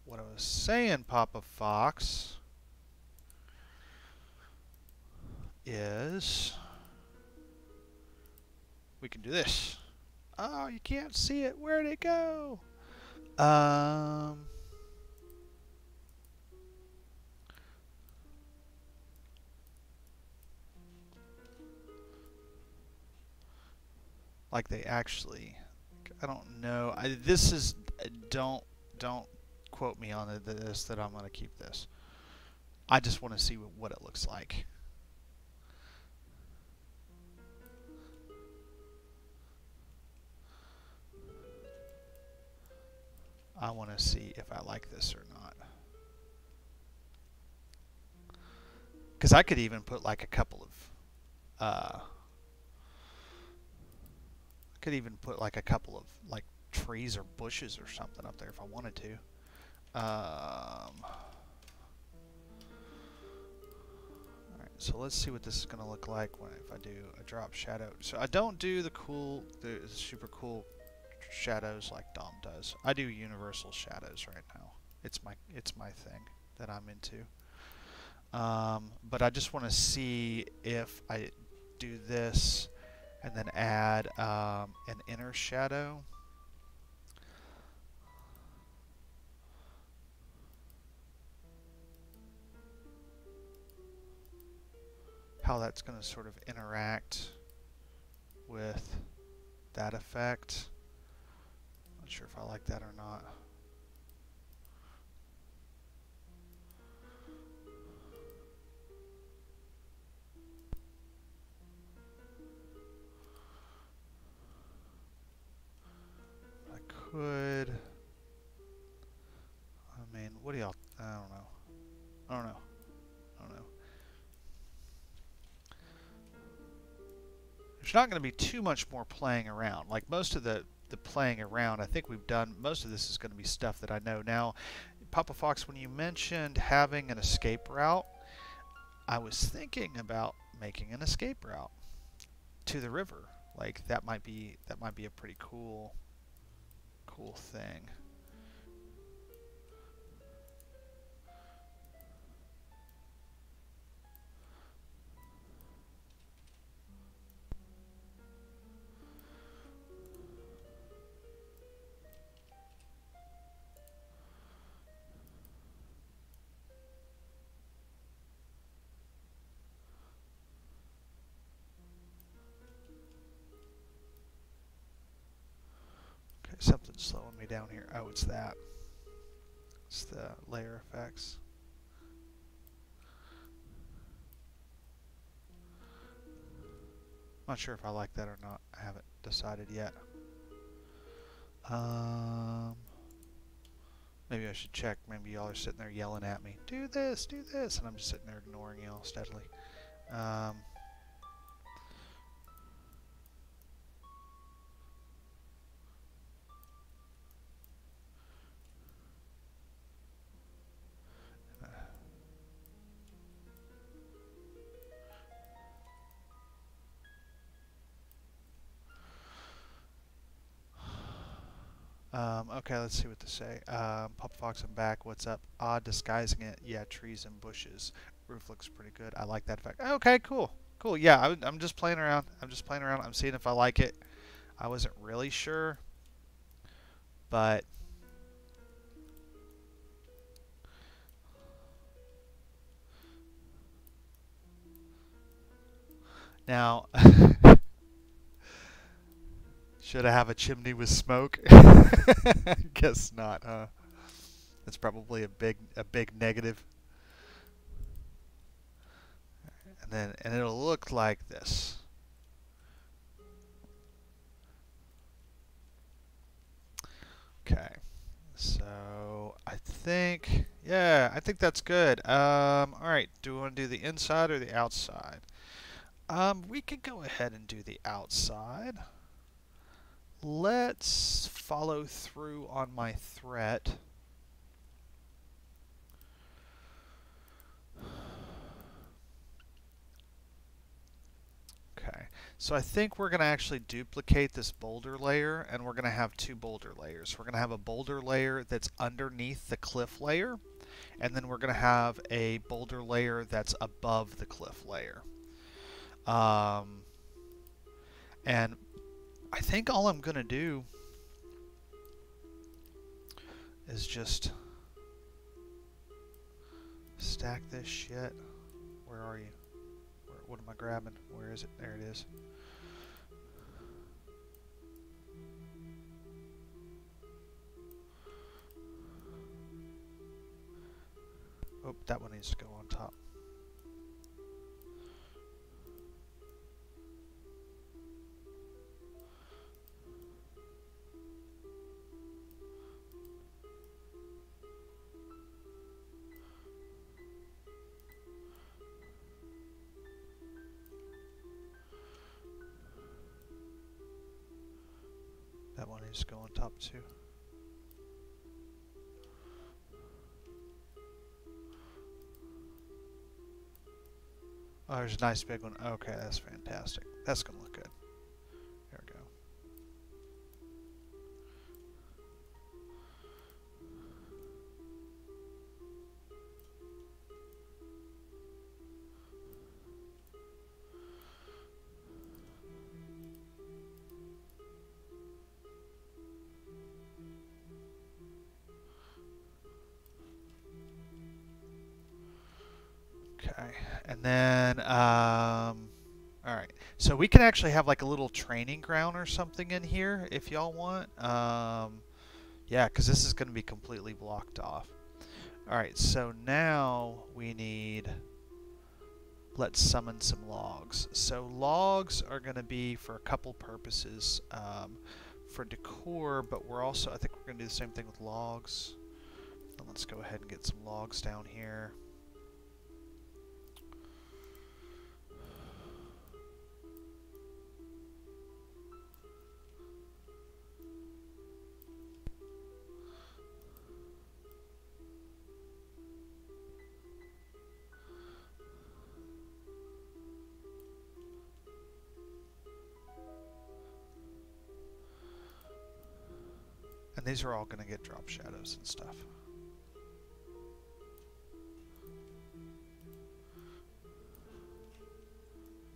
what I was saying, Papa Fox, is we can do this. Oh, you can't see it. Where'd it go? Like they actually, I don't know. This is, don't quote me on this that I'm going to keep this. I just want to see what it looks like. I want to see if I like this or not. Because I could even put like a couple of, like trees or bushes or something up there if I wanted to. Alright, so let's see what this is going to look like if I do a drop shadow. So I don't do the super cool shadows like Dom does. I do universal shadows right now. It's my thing that I'm into. But I just want to see if I do this and then add an inner shadow. How that's going to sort of interact with that effect. Not sure if I like that or not. I could. I mean, what do y'all? I don't know. I don't know. I don't know. There's not going to be too much more playing around. Like most of the playing around, I think we've done. Most of this is going to be stuff that I know now. Papa Fox, when you mentioned having an escape route, I was thinking about making an escape route to the river. Like that might be a pretty cool thing. Okay, something's slowing me down here. Oh, it's that. It's the layer effects. Not sure if I like that or not. I haven't decided yet. Maybe I should check. Maybe y'all are sitting there yelling at me, do this, and I'm just sitting there ignoring y'all steadily. Okay, let's see what to say. Papa Fox, I'm back. What's up? Odd disguising it. Yeah, trees and bushes. Roof looks pretty good. I like that effect. Okay, cool. Cool. Yeah, I'm just playing around. I'm just playing around. I'm seeing if I like it. I wasn't really sure, but now should I have a chimney with smoke? Guess not, huh? That's probably a big negative. And it'll look like this. Okay. So I think I think that's good. All right, do we want to do the inside or the outside? We could go ahead and do the outside. Let's follow through on my threat. Okay, so I think we're going to actually duplicate this boulder layer, and we're going to have two boulder layers. We're going to have a boulder layer that's underneath the cliff layer, and then we're going to have a boulder layer that's above the cliff layer. And I think all I'm going to do is just stack this shit. Where are you? What am I grabbing? Where is it? There it is. Oh, that one needs to go on top. That one needs to go on top too. Oh, there's a nice big one. Okay, that's fantastic. That's going to look good. There we go. Okay, and then all right. So we can actually have like a little training ground or something in here if y'all want. Yeah, because this is going to be completely blocked off. All right. So now we need. Let's summon some logs. So logs are going to be for a couple purposes. For decor, but we're also, I think we're going to do the same thing with logs. And let's go ahead and get some logs down here. And these are all going to get drop shadows and stuff.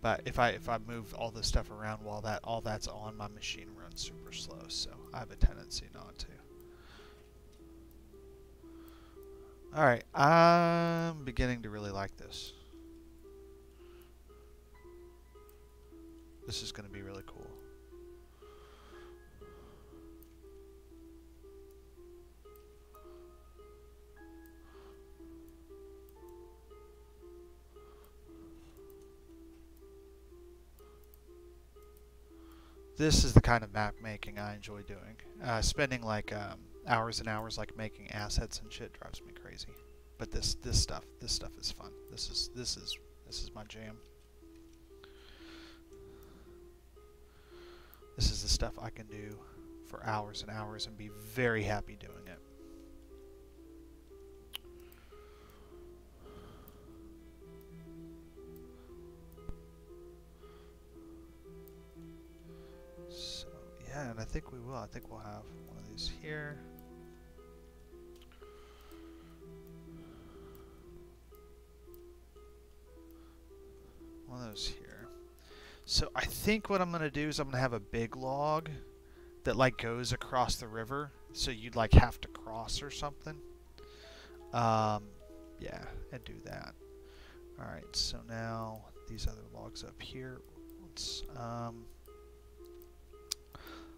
But if I move all this stuff around while all that's on, my machine runs super slow, so I have a tendency not to. All right, I'm beginning to really like this. This is going to be really cool. This is the kind of map making I enjoy doing. Spending like hours and hours like making assets and shit drives me crazy. But this stuff is fun. This is my jam. This is the stuff I can do for hours and hours and be very happy doing it. So yeah, and I think we will. I think we'll have one of these here. One of those here. So I think what I'm going to do is I'm going to have a big log that like goes across the river, so you'd like have to cross or something. Yeah, and do that. All right, so now these other logs up here.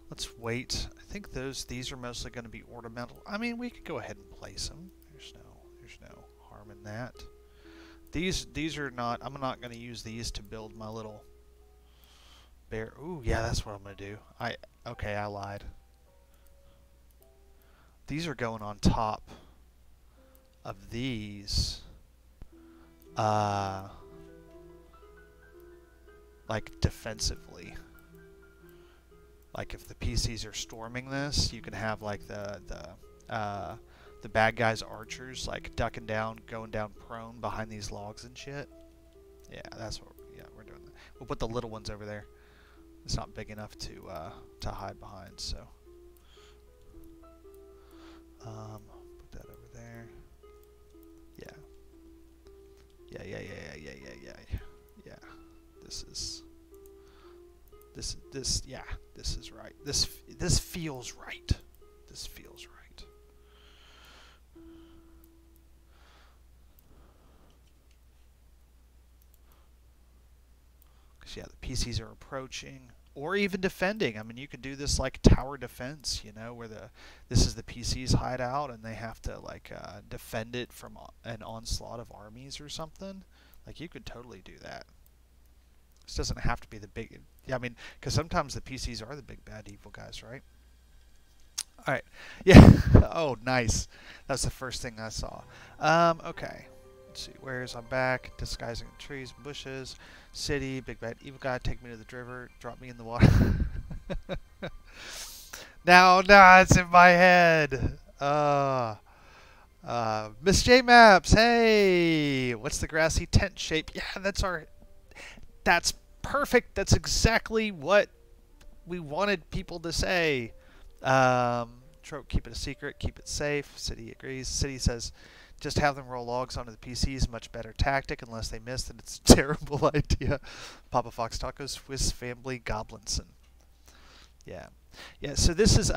Let's wait. I think these are mostly going to be ornamental. I mean, we could go ahead and place them. There's no harm in that. These are not. I'm not going to use these to build my little bear. Ooh, yeah, that's what I'm going to do. Okay, I lied. These are going on top of these. Like defensively. Like if the PCs are storming this, you can have like the bad guys' archers like ducking down, going down prone behind these logs and shit. Yeah, that's what. Yeah, we're doing that. We'll put the little ones over there. It's not big enough to hide behind, so. Put that over there. Yeah. Yeah. This is right. This feels right. This feels right. Cause yeah, the PCs are approaching or even defending. I mean, you could do this like tower defense, you know, where this is the PC's hideout and they have to like defend it from an onslaught of armies or something. Like you could totally do that. This doesn't have to be the big. Yeah, I mean, because sometimes the PCs are the big bad evil guys, right? All right. Yeah. Oh, nice. That's the first thing I saw. Okay. Let's see. Where's I'm back? Disguising trees, bushes, city, big bad evil guy. Take me to the river. Drop me in the water. Now, it's in my head. Miss J Maps. Hey, what's the grassy tent shape? Yeah, that's perfect. That's exactly what we wanted people to say. Trope, keep it a secret, keep it safe. City agrees. City says, just have them roll logs onto the PCs. Much better tactic. Unless they miss, then it's a terrible idea. Papa Fox Tacos, Swiss Family Goblinson. Yeah. So this is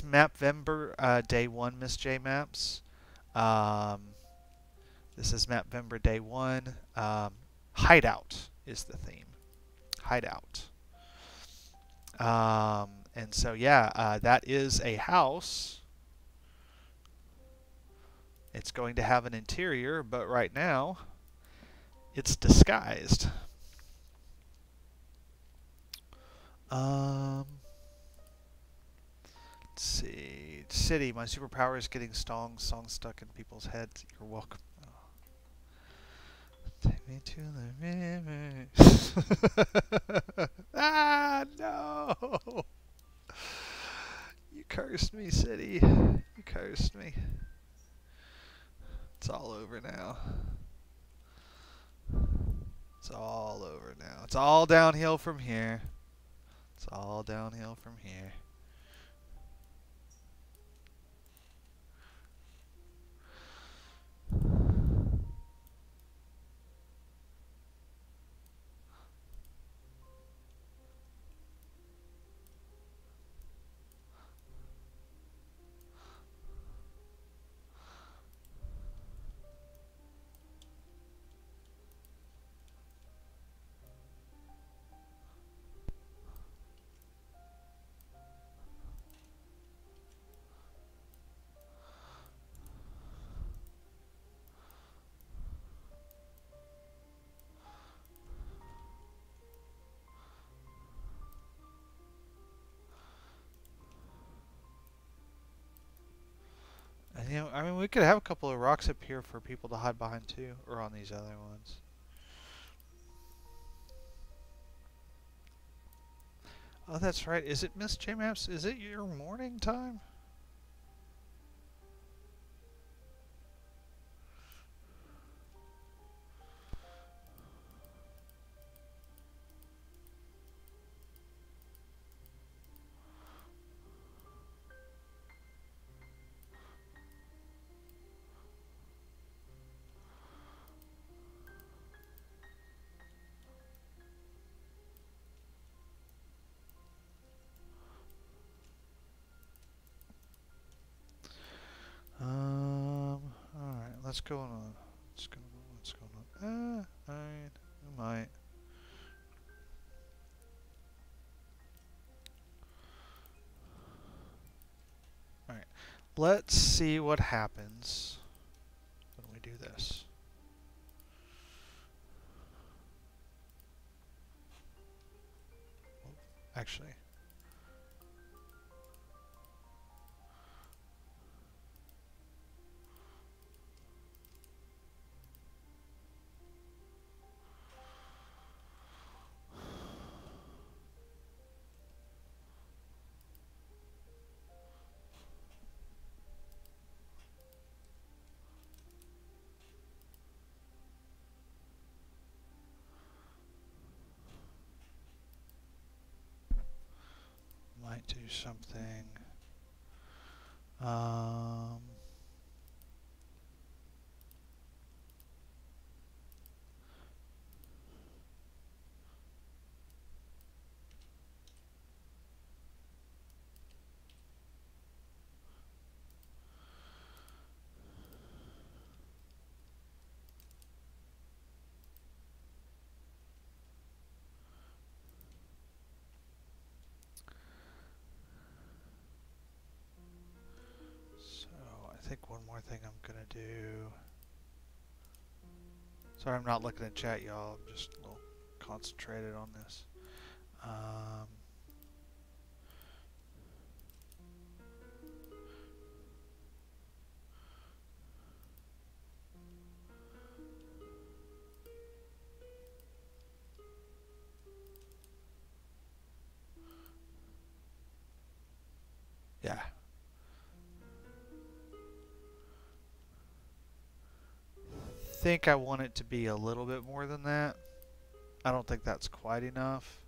Mapvember day 1, Miss J Maps. This is Mapvember Day 1. Hideout is the theme. Hideout. And so, yeah, that is a house. It's going to have an interior, but right now, it's disguised. Let's see. City, my superpower is getting songs stuck in people's heads. You're welcome. Oh. Take me to the river. Ah, no! You cursed me, City. You cursed me. It's all over now. It's all over now. It's all downhill from here. It's all downhill from here. And, you know, I mean, we could have a couple of rocks up here for people to hide behind too, or on these other ones. Oh, that's right. Is it Miss J Maps? Is it your morning time? Alright, let's go on. What's going on? Alright, we might. Alright, let's see what happens when we do this. Actually. Might do something. I think one more thing I'm gonna do. Sorry, I'm not looking at chat, y'all. I'm just a little concentrated on this. Yeah. Think I want it to be a little bit more than that. I don't think that's quite enough.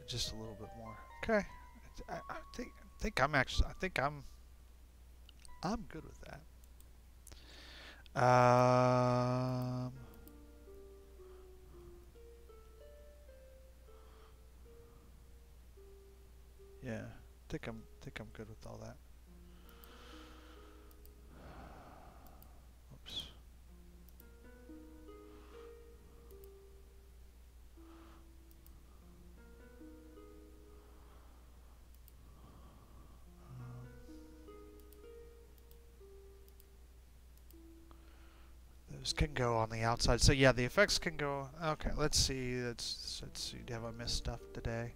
just a little bit more. Okay. I think I'm actually. I think I'm good with that. Yeah. Think I'm good with all that. Oops. Those can go on the outside. So yeah, the effects can go. Okay, let's see. Let's see. Have I missed stuff today?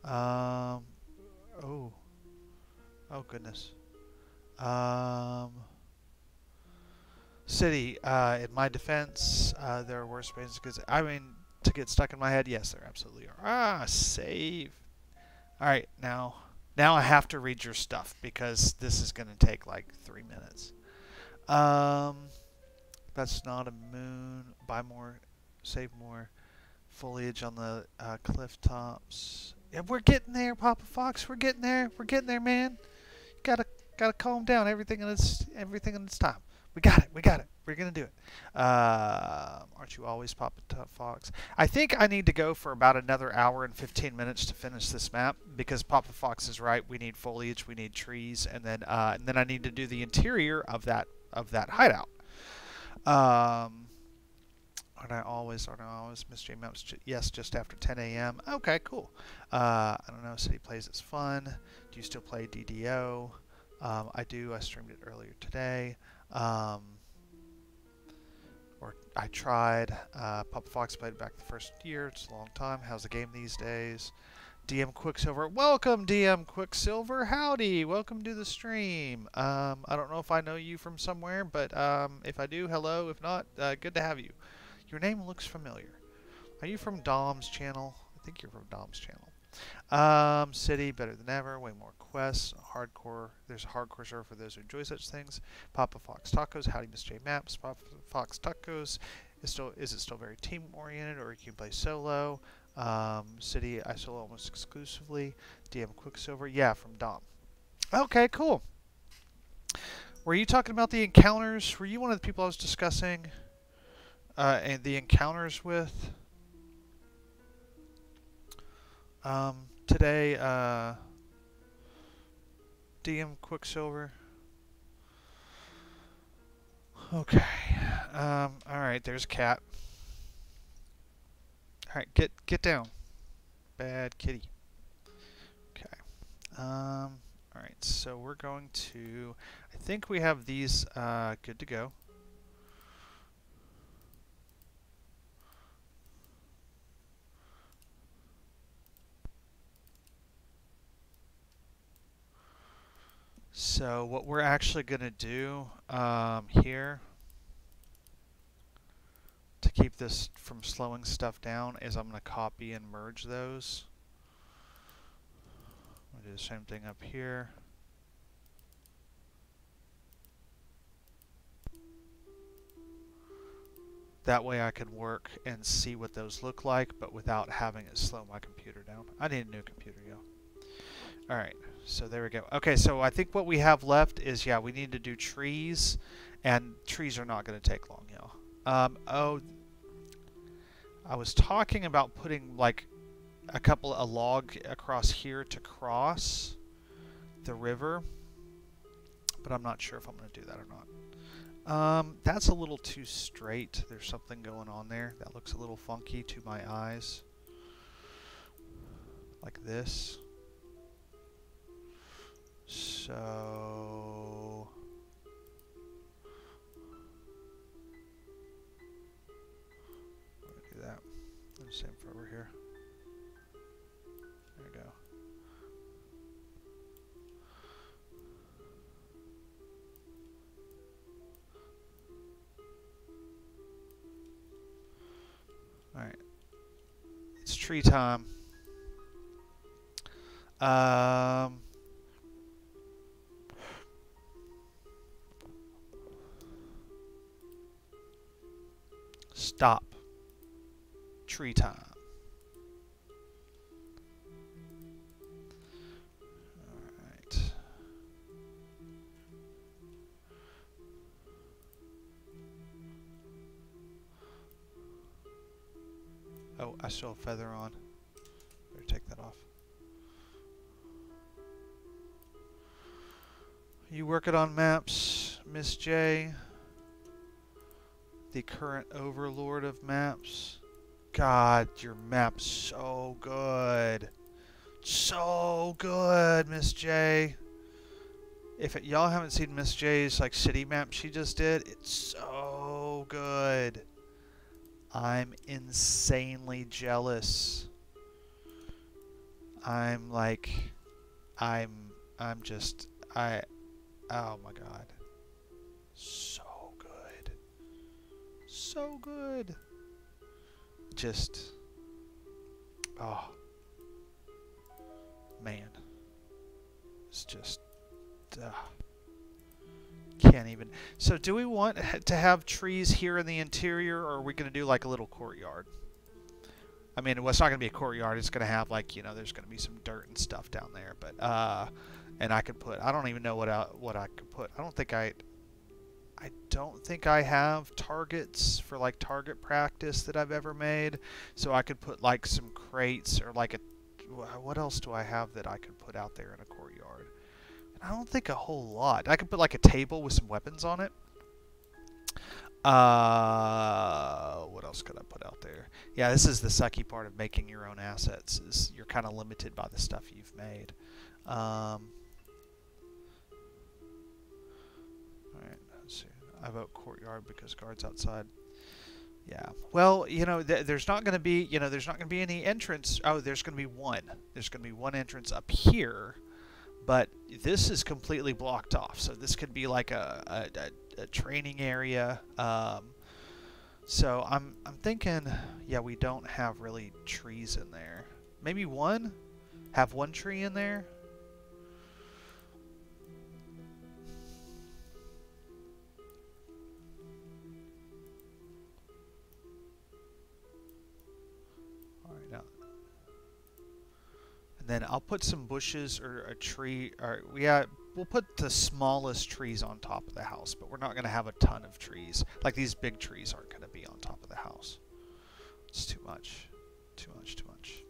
Oh. Oh goodness. City. In my defense, there are worse ways because I mean to get stuck in my head. Yes, there absolutely are. Ah, save. All right, now I have to read your stuff because this is going to take like 3 minutes. That's not a moon. Buy more, save more foliage on the cliff tops. Yeah, we're getting there, Papa Fox. We're getting there. We're getting there, man. You gotta calm down. Everything in its time. We got it. We got it. We're gonna do it. Aren't you always Papa Fox? I think I need to go for about another hour and 15 minutes to finish this map because Papa Fox is right. We need foliage. We need trees, and then I need to do the interior of that hideout. Aren't I always mystery maps? Yes, just after 10 a.m. Okay, cool. I don't know. City Plays is fun. Do you still play DDO? I do. I streamed it earlier today. Or I tried. Papa Fox played it back the first year. It's a long time. How's the game these days? DM Quicksilver. Welcome, DM Quicksilver. Howdy. Welcome to the stream. I don't know if I know you from somewhere, but if I do, hello. If not, good to have you. Your name looks familiar. Are you from Dom's channel? I think you're from Dom's channel. City, better than ever. Way more quests. Hardcore. There's a hardcore server for those who enjoy such things. Papa Fox Tacos. Howdy, Miss J Maps. Papa Fox Tacos. Is it still very team oriented, or you can play solo? City, I solo almost exclusively. DM Quicksilver. Yeah, from Dom. Okay, cool. Were you talking about the encounters? Were you one of the people I was discussing and the encounters with? Today, DM Quicksilver. Okay. Alright, there's Cat. Alright, get down. Bad kitty. Okay. Alright, so we're going to... I think we have these good to go. So what we're actually going to do here to keep this from slowing stuff down is I'm going to copy and merge those. I'll do the same thing up here. That way I can work and see what those look like, but without having it slow my computer down. I need a new computer, yo. Alright, so there we go. Okay, so I think what we have left is, yeah, we need to do trees, and trees are not going to take long, yo. Oh, I was talking about putting, like, a log across here to cross the river, but I'm not sure if I'm going to do that or not. That's a little too straight. There's something going on there that looks a little funky to my eyes. Like this. So... I'm going to do that. And the same for over here. There we go. Alright. It's tree time. Stop. Tree time. Oh, I still have feather on. Better take that off. You working on maps, Miss J? The current overlord of maps. God, your map's so good. So good, Miss J. If y'all haven't seen Miss J's like city map she just did, it's so good. I'm insanely jealous. I'm like, I'm just, oh my god. So good. So good. Just, oh, man. It's just, can't even. So do we want to have trees here in the interior, or are we going to do like a little courtyard? I mean, well, it's not going to be a courtyard. It's going to have like, you know, there's going to be some dirt and stuff down there. But and I could put. I don't even know what I could put. I don't think I have targets for like target practice that I've ever made. So I could put like some crates or like a. What else do I have that I could put out there in a courtyard? And I don't think a whole lot. I could put like a table with some weapons on it. What else could I put out there? Yeah, this is the sucky part of making your own assets, is you're kind of limited by the stuff you've made. Alright, let's see. I vote courtyard because guards outside. Yeah. Well, you know, there's not going to be, there's not going to be any entrance. Oh, there's going to be one. There's going to be one entrance up here, but this is completely blocked off. So this could be like a training area. So I'm thinking, yeah, we don't have really trees in there. Maybe one? Have one tree in there? Alright, now. And then I'll put some bushes or a tree. Or we'll put the smallest trees on top of the house, but we're not going to have a ton of trees. Like these big trees aren't going to be on top of the house. It's too much. Too much, too much.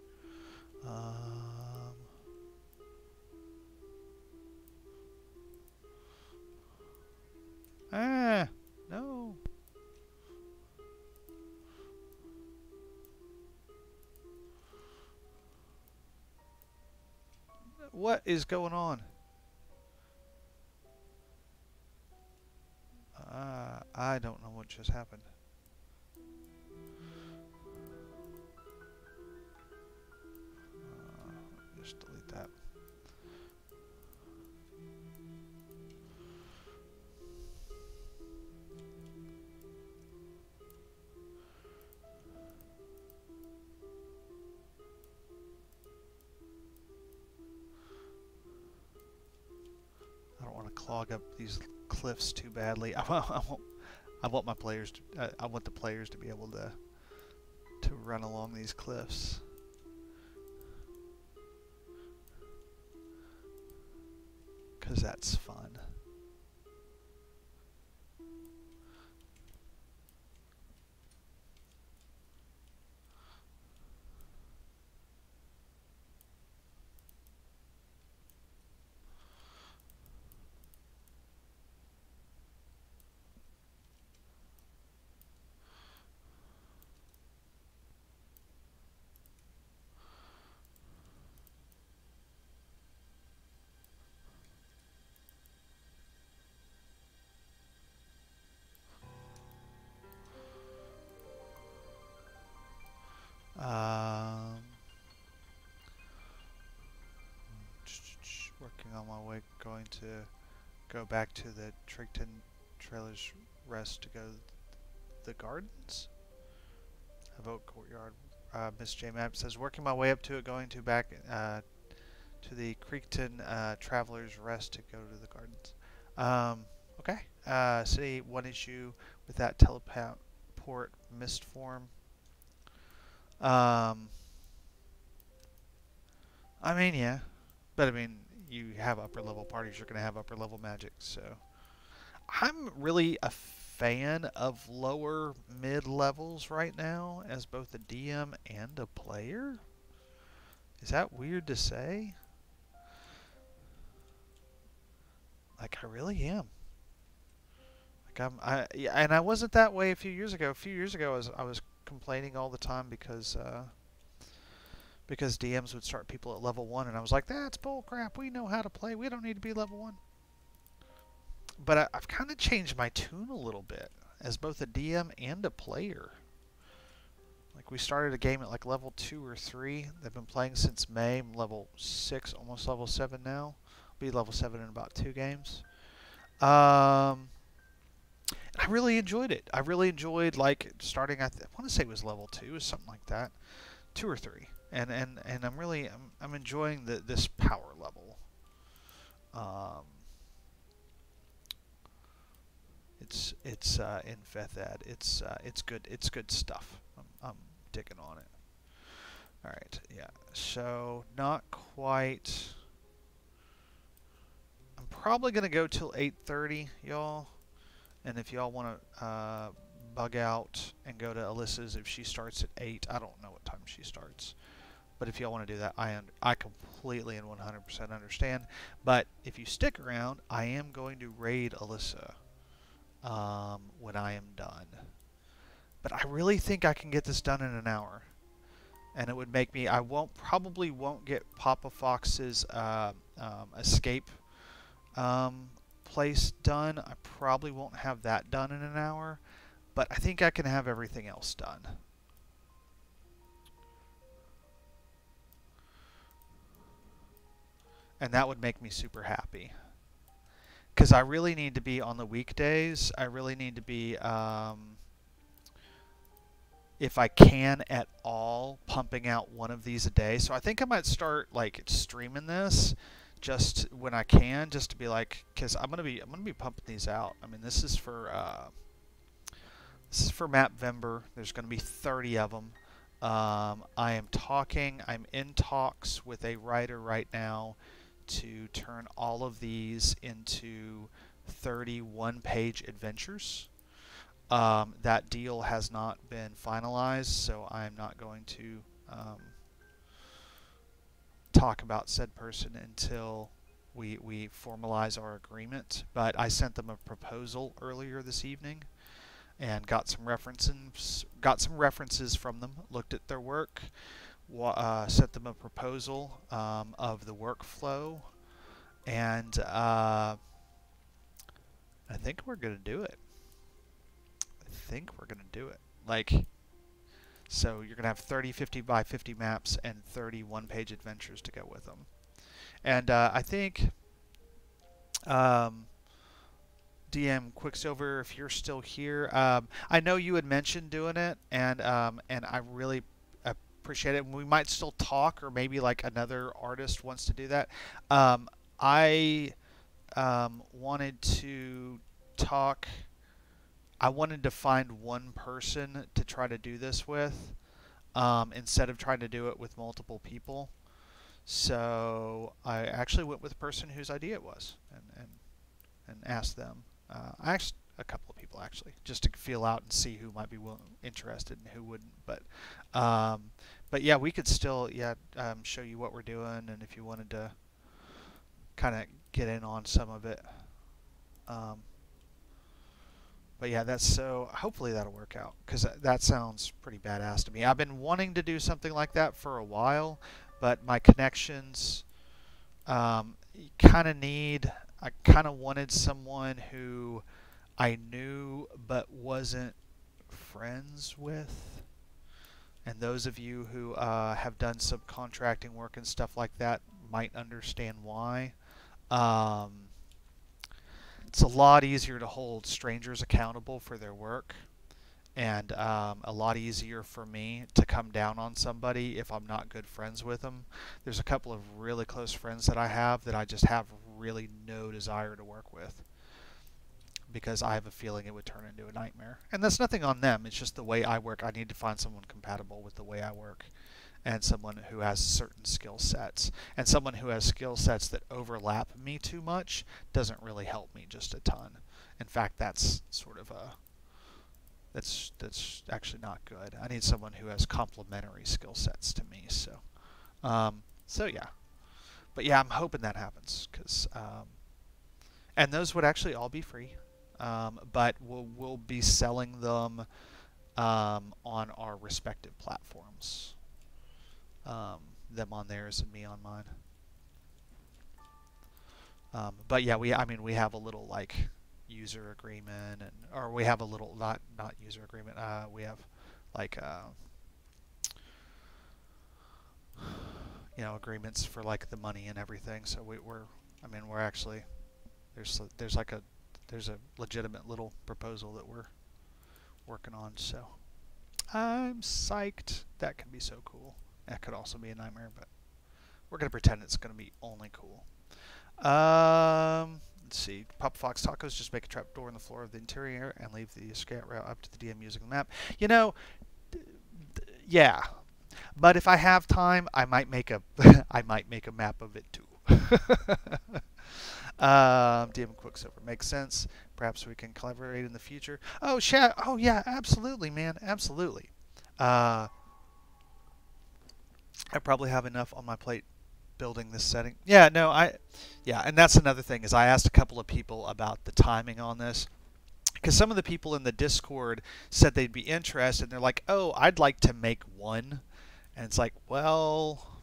No. What is going on? I don't know what just happened. Just delete that. I don't want to clog up these cliffs too badly. I want my players to, I want the players to be able to run along these cliffs. Cause that's fun. Working on my way, going to go back to the Trigton Trailers Rest to go the gardens. I vote courtyard. Miss J Map says working my way up to it, going to back to the Creekton Travelers Rest to go to the gardens. Okay. City, one issue with that teleport mist form. I mean, yeah. But I mean, you have upper level parties, you're going to have upper level magic, so. I'm really a fan of lower mid levels right now as both a DM and a player. Is that weird to say? Like, I really am. Like, yeah, and I wasn't that way a few years ago. A few years ago, I was complaining all the time because DMs would start people at level 1, and I was like, that's bull crap. We know how to play. We don't need to be level 1. But I've kind of changed my tune a little bit as both a DM and a player. Like, we started a game at like level 2 or 3. They've been playing since May. I'm level 6, almost level 7 now. I'll be level 7 in about 2 games. I really enjoyed it. I really enjoyed, like, starting at, I want to say it was level 2 or something like that. 2 or 3. And I'm enjoying this power level. It's in Fifth Ed. It's good. It's good stuff. I'm digging on it. All right, yeah. So not quite. I'm probably gonna go till 8:30, y'all. And if y'all want to bug out and go to Alyssa's if she starts at 8, I don't know what time she starts. But if y'all want to do that, I completely and 100% understand. But if you stick around, I am going to raid Alyssa when I am done. But I really think I can get this done in an hour. And it would make me, probably won't get Papa Fox's escape place done. I probably won't have that done in an hour. But I think I can have everything else done. And that would make me super happy. Because I really need to be on the weekdays. I really need to be, if I can at all, pumping out one of these a day. So I think I might start like streaming this just when I can, just to be like, because I'm gonna be pumping these out. I mean, this is for Mapvember. There's gonna be 30 of them. I'm in talks with a writer right now to turn all of these into 30 one-page adventures. That deal has not been finalized, so I'm not going to talk about said person until we formalize our agreement. But I sent them a proposal earlier this evening and got some references from them, looked at their work, sent them a proposal of the workflow, and I think we're going to do it. Like, so you're going to have 30 50 by 50 maps and 30 one-page adventures to go with them. And I think DM Quicksilver, if you're still here, I know you had mentioned doing it, and I really appreciate it. We might still talk, or maybe like another artist wants to do that. I wanted to talk. I wanted to find one person to try to do this with, instead of trying to do it with multiple people. So I actually went with the person whose idea it was, and asked them. I asked a couple of people actually, just to feel out and see who might be interested and who wouldn't. But yeah, we could still show you what we're doing, and if you wanted to kind of get in on some of it. But yeah, hopefully that'll work out, because that sounds pretty badass to me. I've been wanting to do something like that for a while, but my connections I kind of wanted someone who I knew but wasn't friends with. And those of you who have done subcontracting work and stuff like that might understand why. It's a lot easier to hold strangers accountable for their work, and a lot easier for me to come down on somebody if I'm not good friends with them. There's a couple of really close friends that I have that I just have really no desire to work with, because I have a feeling it would turn into a nightmare. And that's nothing on them, it's just the way I work. I need to find someone compatible with the way I work, and someone who has certain skill sets. And someone who has skill sets that overlap me too much doesn't really help me just a ton. In fact, that's sort of That's actually not good. I need someone who has complementary skill sets to me. So yeah, but yeah, I'm hoping that happens because and those would actually all be free, but we'll be selling them on our respective platforms. Them on theirs and me on mine. But yeah, we have a little like user agreement, and or we have a little not user agreement. We have like agreements for like the money and everything. So we're actually there's a legitimate little proposal that we're working on. So I'm psyched. That can be so cool. That could also be a nightmare, but we're gonna pretend it's gonna be only cool. Let's see. Pop Fox Tacos, just make a trap door in the floor of the interior and leave the escape route up to the DM using the map. Yeah. But if I have time, I might make a I might make a map of it too. DM Quicksilver makes sense. Perhaps we can collaborate in the future. Oh, oh yeah, absolutely, man, absolutely. I probably have enough on my plate building this setting. Yeah, no, and that's another thing is I asked a couple of people about the timing on this because some of the people in the Discord said they'd be interested, and they're like, "Oh, I'd like to make one," and it's like, well,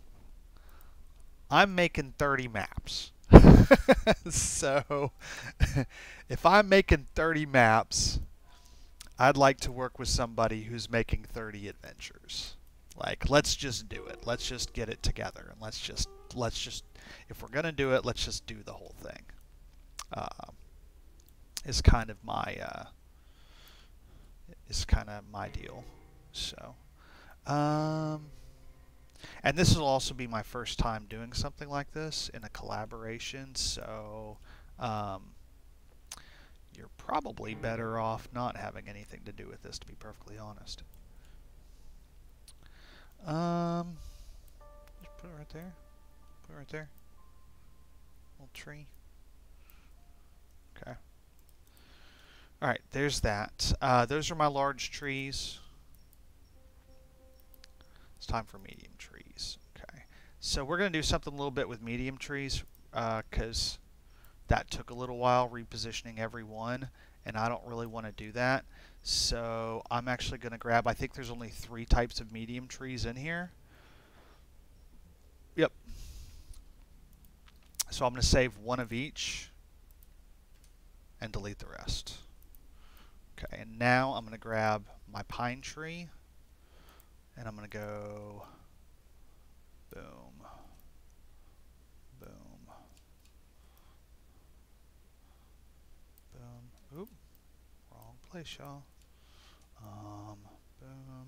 I'm making 30 maps. So if I'm making 30 maps, I'd like to work with somebody who's making 30 adventures. Like, let's just do it. Let's just get it together, and let's just if we're gonna do it, let's just do the whole thing. Is kind of my deal. So, and this will also be my first time doing something like this in a collaboration. So, you're probably better off not having anything to do with this, to be perfectly honest. Just put it right there. Put it right there. Little tree. Okay. Alright, there's that. Those are my large trees. It's time for medium trees. Okay. So we're going to do something a little bit with medium trees because that took a little while repositioning every one, and I don't really want to do that. So I'm actually going to grab, I think there's only 3 types of medium trees in here. Yep. So I'm going to save 1 of each and delete the rest. Okay, and now I'm going to grab my pine tree, and I'm going to go boom, boom, boom. Oop, wrong place, y'all. Boom.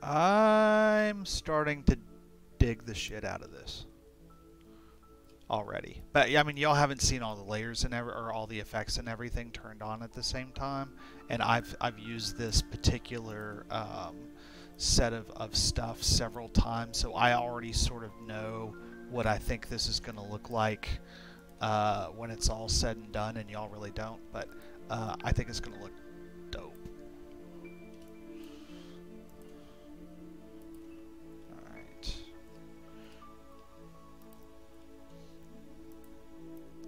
I'm starting to dig the shit out of this already. But I mean, y'all haven't seen all the layers and or all the effects and everything turned on at the same time. And I've used this particular set of stuff several times, so I already sort of know what I think this is going to look like when it's all said and done, and y'all really don't. But I think it's going to look dope. Alright.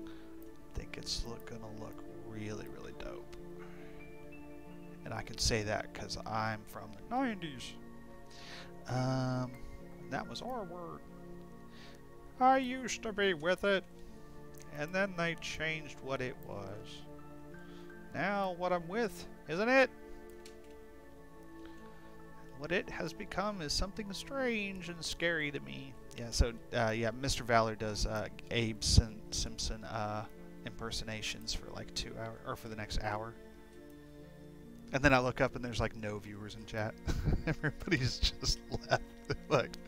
I think it's going to look really, really dope. And I can say that because I'm from the 90s. That was our word. I used to be with it, and then they changed what it was. Now what I'm with, isn't it? What it has become is something strange and scary to me. Yeah, so, yeah, Mr. Valor does Abe Simpson impersonations for like 2 hours, or for the next hour. And then I look up and there's like no viewers in chat. Everybody's just left. Like,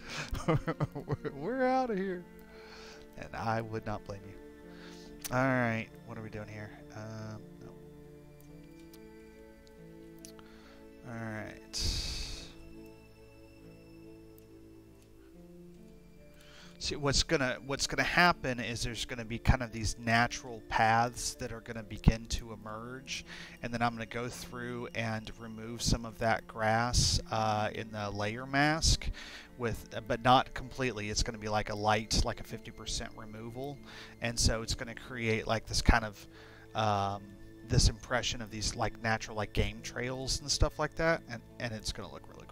we're out of here. And I would not blame you. Alright, what are we doing here? No. Alright. See, what's gonna happen is there's gonna be kind of these natural paths that are gonna begin to emerge, and then I'm gonna go through and remove some of that grass in the layer mask, but not completely. It's gonna be like a light, like a 50% removal, and so it's gonna create like this kind of this impression of these like natural like game trails and stuff like that, and it's gonna look really cool.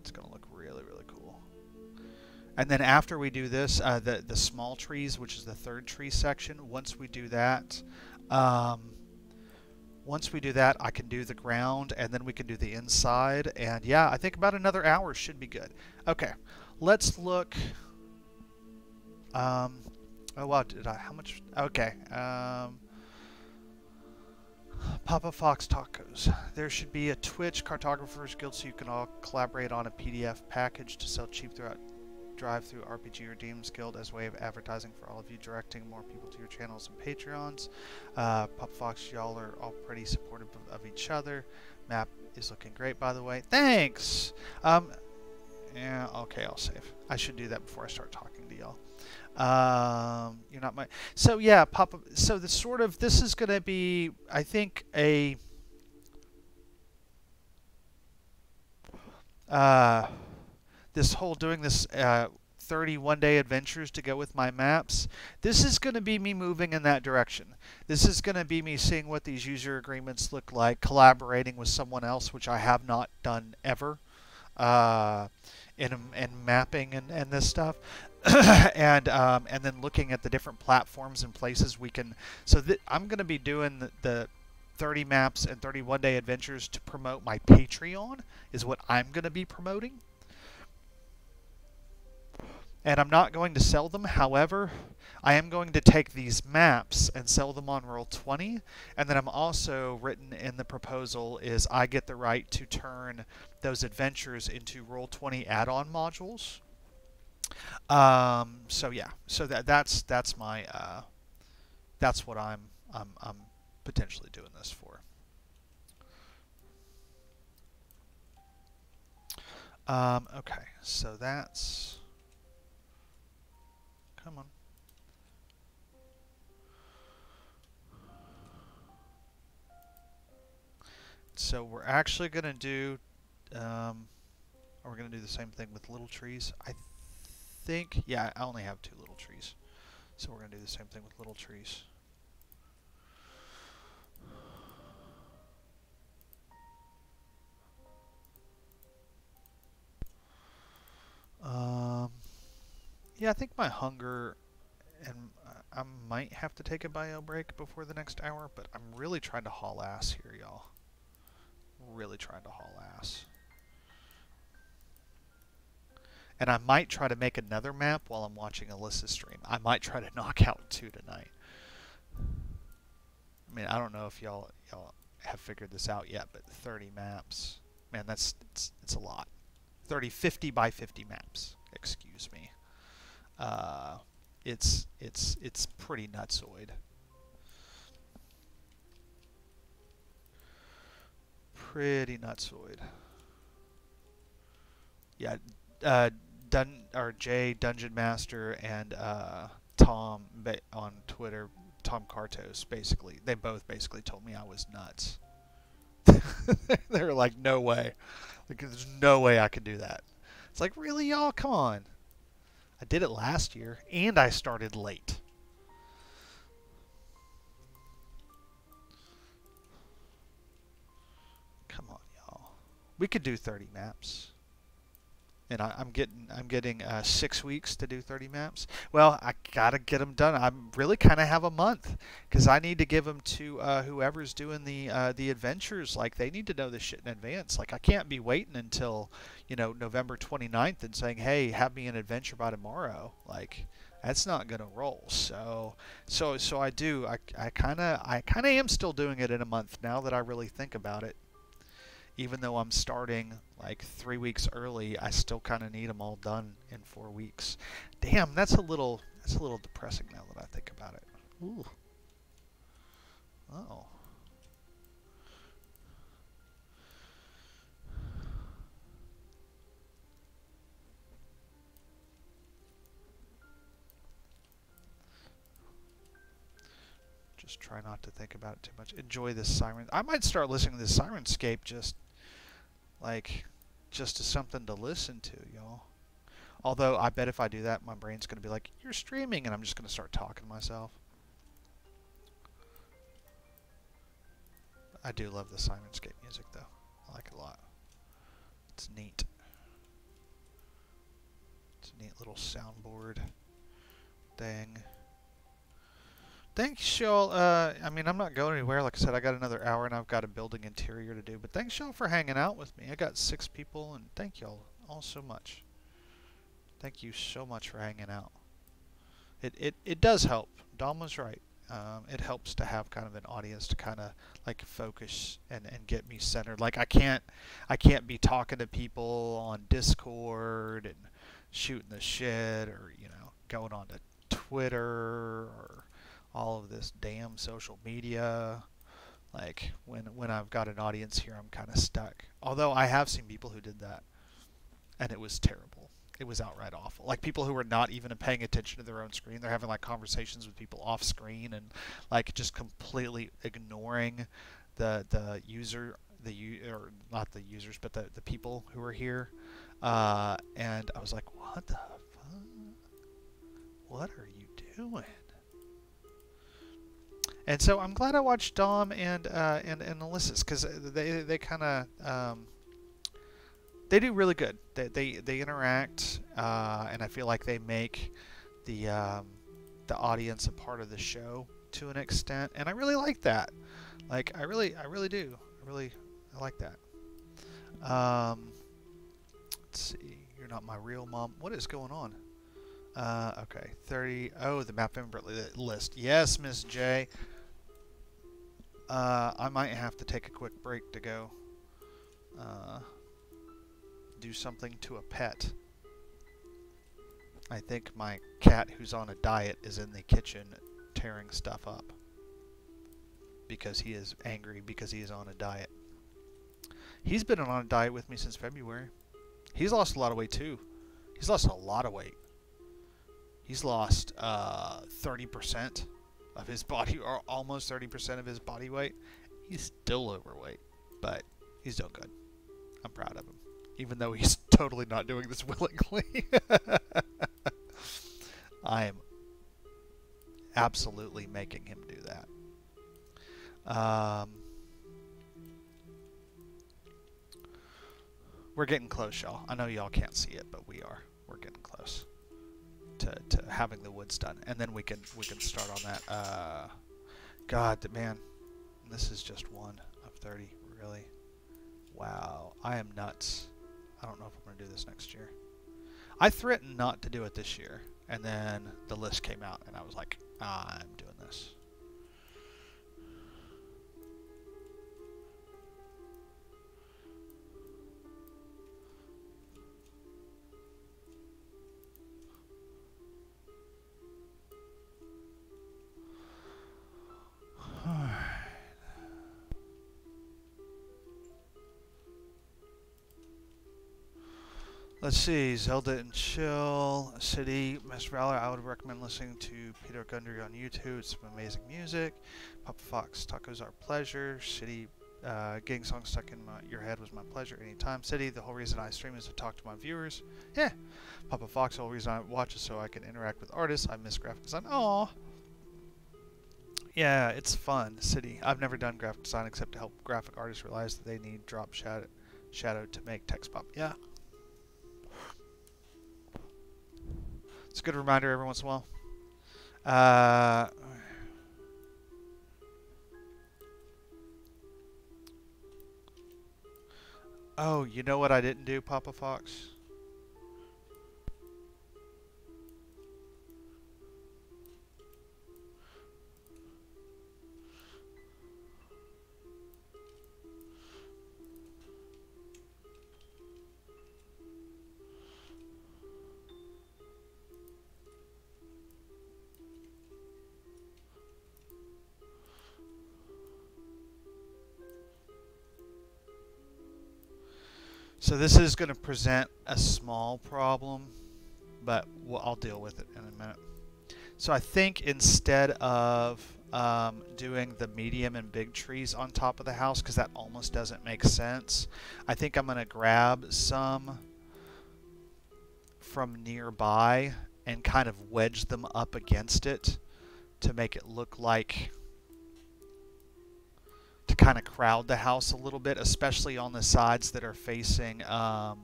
It's gonna look really, really cool. And then after we do this, the small trees, which is the third tree section, once we do that, I can do the ground, and then we can do the inside. And yeah, I think about another hour should be good. Okay, let's look. Oh wow, how much? Okay. Papa Fox Tacos. There should be a Twitch Cartographers Guild so you can all collaborate on a PDF package to sell cheap throughout drive-through RPG Redeems Guild as a way of advertising for all of you, directing more people to your channels and Patreons. Papa Fox, y'all are all pretty supportive of each other. Map is looking great, by the way. Thanks! Yeah, okay, I'll save. I should do that before I start talking to y'all. You're not my... So yeah, Papa... So the sort of... This is going to be, I think, a... this whole doing this 31-day adventures to go with my maps. This is going to be me moving in that direction. This is going to be me seeing what these user agreements look like, collaborating with someone else, which I have not done ever. In mapping and this stuff, and then looking at the different platforms and places we can. So I'm going to be doing the 30 maps and 31-day adventures to promote my Patreon. Is what I'm going to be promoting. And I'm not going to sell them. However, I am going to take these maps and sell them on Roll20. And then I'm also, written in the proposal, is I get the right to turn those adventures into Roll20 add-on modules. So yeah, so that's my that's what I'm potentially doing this for. Okay, so that's... Come on. So we're actually going to do, we're going to do the same thing with little trees. I think, yeah, I only have 2 little trees. So we're going to do the same thing with little trees. Yeah, I think my hunger, and I might have to take a bio break before the next hour, but I'm really trying to haul ass here, y'all. Really trying to haul ass. And I might try to make another map while I'm watching Alyssa's stream. I might try to knock out 2 tonight. I mean, I don't know if y'all have figured this out yet, but 30 maps. Man, it's a lot. 50 by 50 maps. Excuse me. It's pretty nutsoid. Pretty nutsoid. Yeah, Jay Dungeon Master and Tom on Twitter, Tom Kartos, basically, they both basically told me I was nuts. They were like, no way. Like, there's no way I could do that. It's like, really, y'all? Come on. I did it last year, and I started late. Come on, y'all. We could do 30 maps. And I'm getting 6 weeks to do 30 maps. Well, I gotta get them done. I really kind of have a month because I need to give them to whoever's doing the adventures. Like, they need to know this shit in advance. Like, I can't be waiting until November 29th and saying, hey, have me an adventure by tomorrow. Like, that's not gonna roll. So I do. I kind of am still doing it in a month now that I really think about it. Even though I'm starting like 3 weeks early, I still kind of need them all done in 4 weeks. Damn, that's a little depressing now that I think about it. Ooh. Oh. Just try not to think about it too much. Enjoy this siren. I might start listening to this Sirenscape just as something to listen to, y'all. Although, I bet if I do that, my brain's going to be like, you're streaming, and I'm just going to start talking to myself. I do love the Sirenscape music, though. I like it a lot. It's neat. It's a neat little soundboard thing. Thanks, y'all. I mean, I'm not going anywhere. Like I said, I got another hour, and I've got a building interior to do. But thanks, y'all, for hanging out with me. I got 6 people, and thank y'all all so much. Thank you so much for hanging out. It does help. Dom was right. It helps to have kind of an audience to kind of like focus and get me centered. Like, I can't be talking to people on Discord and shooting the shit, or going on to Twitter or all of this damn social media. Like, when I've got an audience here, I'm kind of stuck. Although I have seen people who did that, and it was terrible. It was outright awful. Like, people who were not even paying attention to their own screen. They're having like conversations with people off screen and like just completely ignoring the user, or not the users, but the people who are here. And I was like, what the fuck? What are you doing? And so I'm glad I watched Dom and Alyssa's, because they kind of they do really good. They interact, and I feel like they make the audience a part of the show to an extent, and I really like that. Like, I really do. I like that. Let's see. You're not my real mom. What is going on? Okay, 30. Oh, the Mapvember list. Yes, Miss J. I might have to take a quick break to go do something to a pet. I think my cat, who's on a diet, is in the kitchen tearing stuff up because he is angry because he is on a diet. He's been on a diet with me since February. He's lost a lot of weight too. He's lost a lot of weight. He's lost 30% of his body, or almost 30% of his body weight. He's still overweight, but he's doing good. I'm proud of him, even though he's totally not doing this willingly. I am absolutely making him do that. We're getting close, y'all. I know y'all can't see it, but we are. We're getting close to having the woods done, and then we can start on that. God, man, this is just 1 of 30, really. Wow, I am nuts. I don't know if I'm going to do this next year. I threatened not to do it this year, and then the list came out, and I was like, I'm doing this. Let's see, Zelda and Chill, City, Master Valor. I would recommend listening to Peter Gundry on YouTube. It's some amazing music. Papa Fox, Tacos Are Pleasure. City, getting songs stuck in your head was my pleasure anytime. City, the whole reason I stream is to talk to my viewers. Yeah. Papa Fox, the whole reason I watch is so I can interact with artists. I miss graphic design. Aww. Yeah, it's fun. City, I've never done graphic design except to help graphic artists realize that they need drop shadow to make text pop. Yeah. It's a good reminder every once in a while. Oh, you know what I didn't do, Papa Fox? So this is going to present a small problem, but I'll deal with it in a minute. So I think instead of doing the medium and big trees on top of the house, because that almost doesn't make sense, I think I'm going to grab some from nearby and kind of wedge them up against it to make it look like, to kind of crowd the house a little bit, especially on the sides that are facing the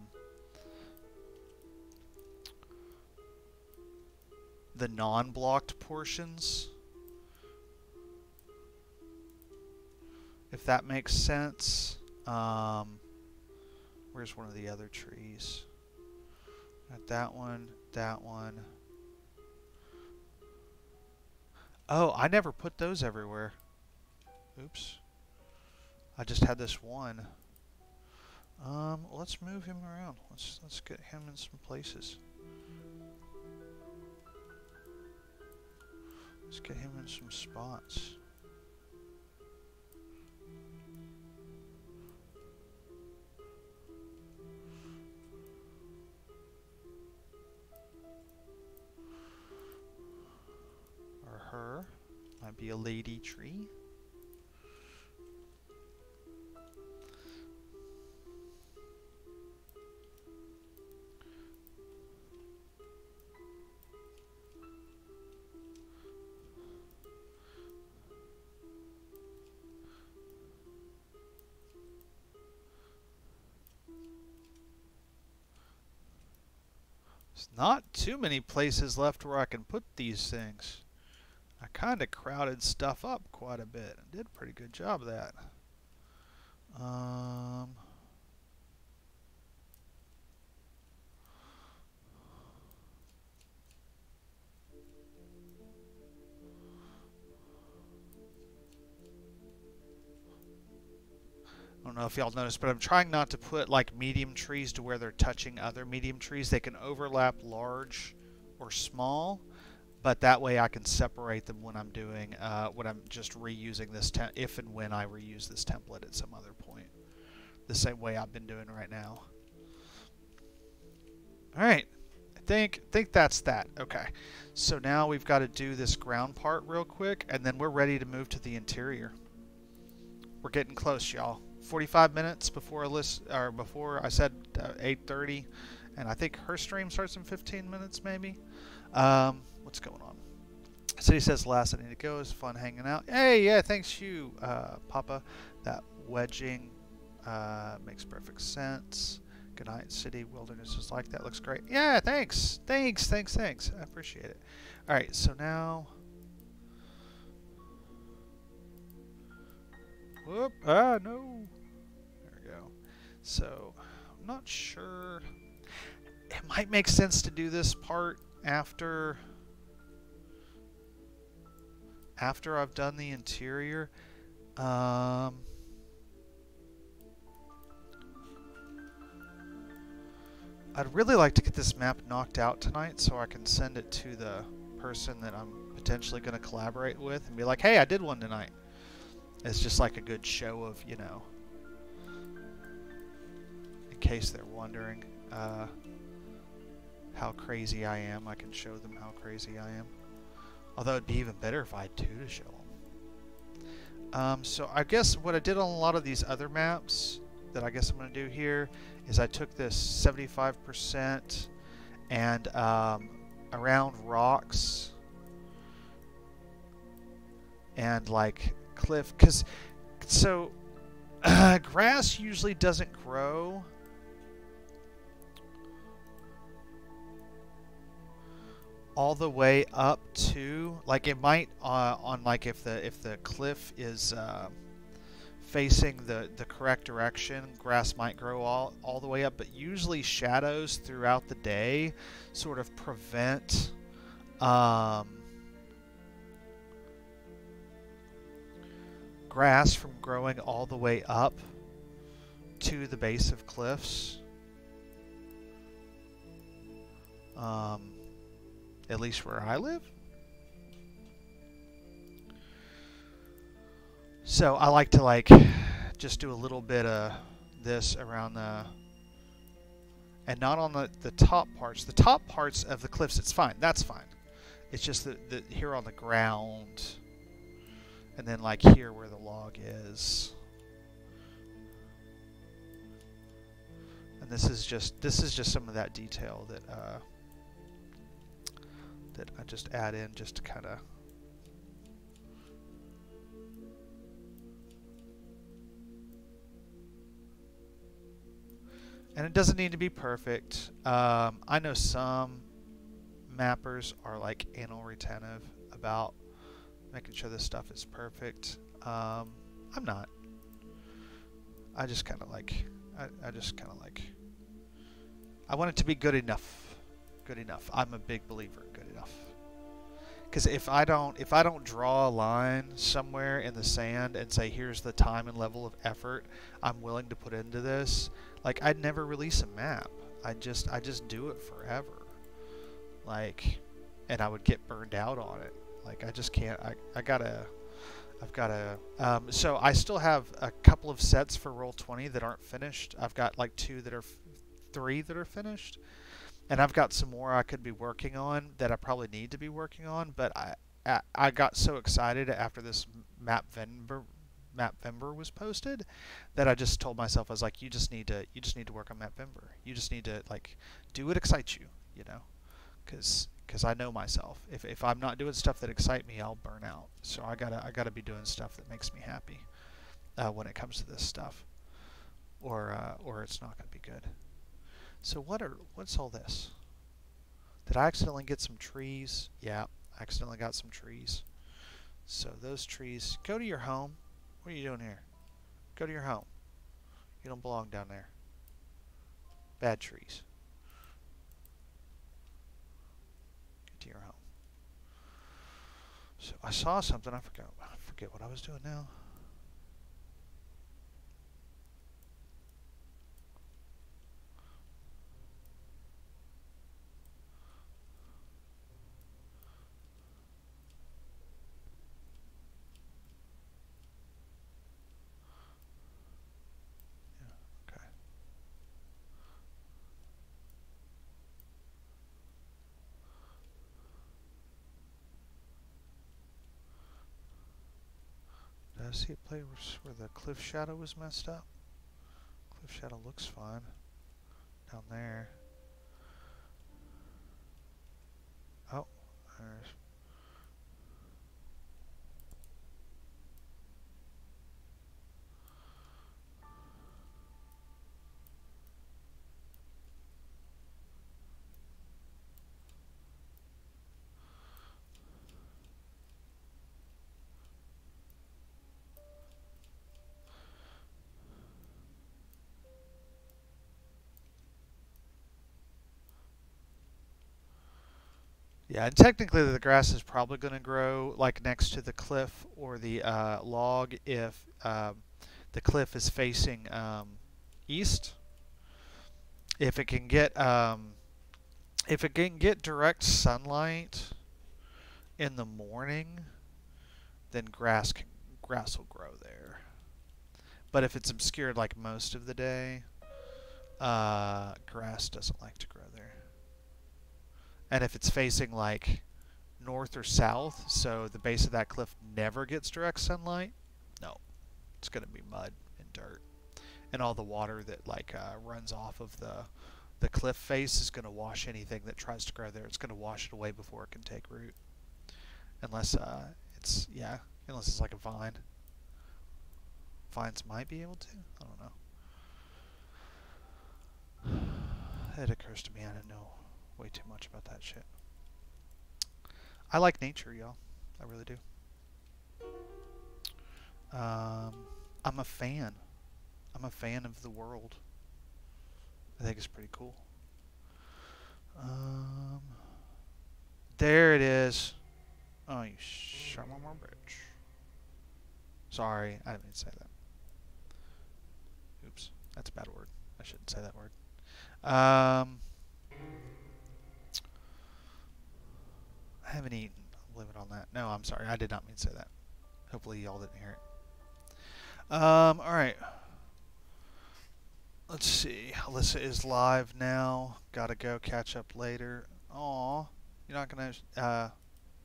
non-blocked portions, if that makes sense. Where's one of the other trees? Got that one, that one. Oh, I never put those everywhere. Oops. I just had this one. Let's move him around. Let's get him in some places. Let's get him in some spots. Or her. Might be a lady tree. Not too many places left where I can put these things. I kind of crowded stuff up quite a bit and did a pretty good job of that. I don't know if y'all noticed, but I'm trying not to put like medium trees to where they're touching other medium trees. They can overlap large or small, but that way I can separate them when I'm doing, when I'm just reusing this, if and when I reuse this template at some other point. The same way I've been doing right now. Alright, I think that's that. Okay, so now we've got to do this ground part real quick, and then we're ready to move to the interior. We're getting close, y'all. 45 minutes before I said 8:30, and I think her stream starts in 15 minutes maybe. What's going on? City says last I need to go. It's fun hanging out. Hey, yeah, thanks you, Papa. That wedging makes perfect sense. Good night, City. Wilderness is like that. Looks great. Yeah, thanks. I appreciate it. All right, so now. Whoop! Ah, no. There we go. So, I'm not sure. It might make sense to do this part after I've done the interior. I'd really like to get this map knocked out tonight so I can send it to the person that I'm potentially going to collaborate with and be like, hey, I did one tonight. It's just like a good show of, you know, in case they're wondering. how crazy I am. I can show them how crazy I am. Although it'd be even better if I had two to show them. So I guess what I did on a lot of these other maps that I guess I'm going to do here is I took this 75% and around rocks and like cliff, because so grass usually doesn't grow all the way up to, like, it might on like if the cliff is facing the correct direction, grass might grow all the way up, but usually shadows throughout the day sort of prevent grass from growing all the way up to the base of cliffs. At least where I live. So I like to like just do a little bit of this around the, and not on the top parts. The top parts of the cliffs, it's fine. That's fine. It's just that here on the ground, and then like here where the log is. And this is just some of that detail that that I just add in just to kind of and it doesn't need to be perfect. I know some mappers are like anal retentive about making sure this stuff is perfect. I'm not. I just kind of like I want it to be good enough. Good enough. I'm a big believer in good enough. Because if I don't draw a line somewhere in the sand and say here's the time and level of effort I'm willing to put into this, like I'd never release a map. I just do it forever. Like, and I would get burned out on it. Like I just can't. I've gotta. So I still have a couple of sets for Roll20 that aren't finished. I've got like three that are finished. And I've got some more I could be working on that I probably need to be working on, but I got so excited after this Mapvember was posted that I just told myself, I was like, you just need to work on Mapvember. You just need to like do what excites you, you know, because I know myself. If I'm not doing stuff that excite me, I'll burn out. So I gotta be doing stuff that makes me happy when it comes to this stuff, or it's not gonna be good. So what's all this? Did I accidentally get some trees? Yeah, I accidentally got some trees. So those trees, go to your home. What are you doing here? Go to your home. You don't belong down there. Bad trees. Get to your home. So I saw something. I forget what I was doing now. Did I see a place where the cliff shadow was messed up? Cliff shadow looks fine down there. Oh, there's... Yeah, and technically the grass is probably going to grow like next to the cliff or the log if the cliff is facing east. If it can get direct sunlight in the morning, then grass will grow there. But if it's obscured like most of the day, grass doesn't like to grow there. And if it's facing like north or south, so the base of that cliff never gets direct sunlight, no, it's going to be mud and dirt. And all the water that like runs off of the cliff face is going to wash anything that tries to grow there. It's going to wash it away before it can take root. Unless unless it's like a vine. Vines might be able to. I don't know. It occurs to me I didn't know way too much about that shit. I like nature, y'all. I really do. I'm a fan. I'm a fan of the world. I think it's pretty cool. There it is. Oh, you shot one more bitch. Sorry, I didn't mean to say that. Oops, that's a bad word. I shouldn't say that word. I haven't eaten. I'll leave it on that. No, I'm sorry. I did not mean to say that. Hopefully y'all didn't hear it. Alright. Let's see. Alyssa is live now. Gotta go catch up later. Aw. You're not gonna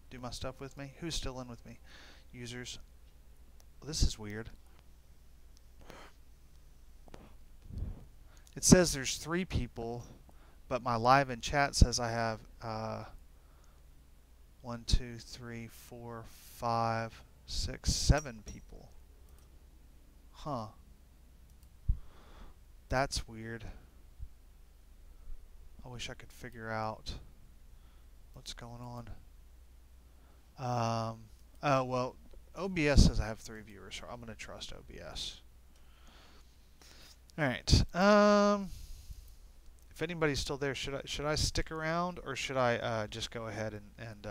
do my stuff with me? Who's still in with me? Users. This is weird. It says there's 3 people, but my live in chat says I have 1, 2, 3, 4, 5, 6, 7 people. Huh. That's weird. I wish I could figure out what's going on. Oh, well, OBS says I have 3 viewers, so I'm going to trust OBS. Alright. If anybody's still there, should I stick around, or should I just go ahead and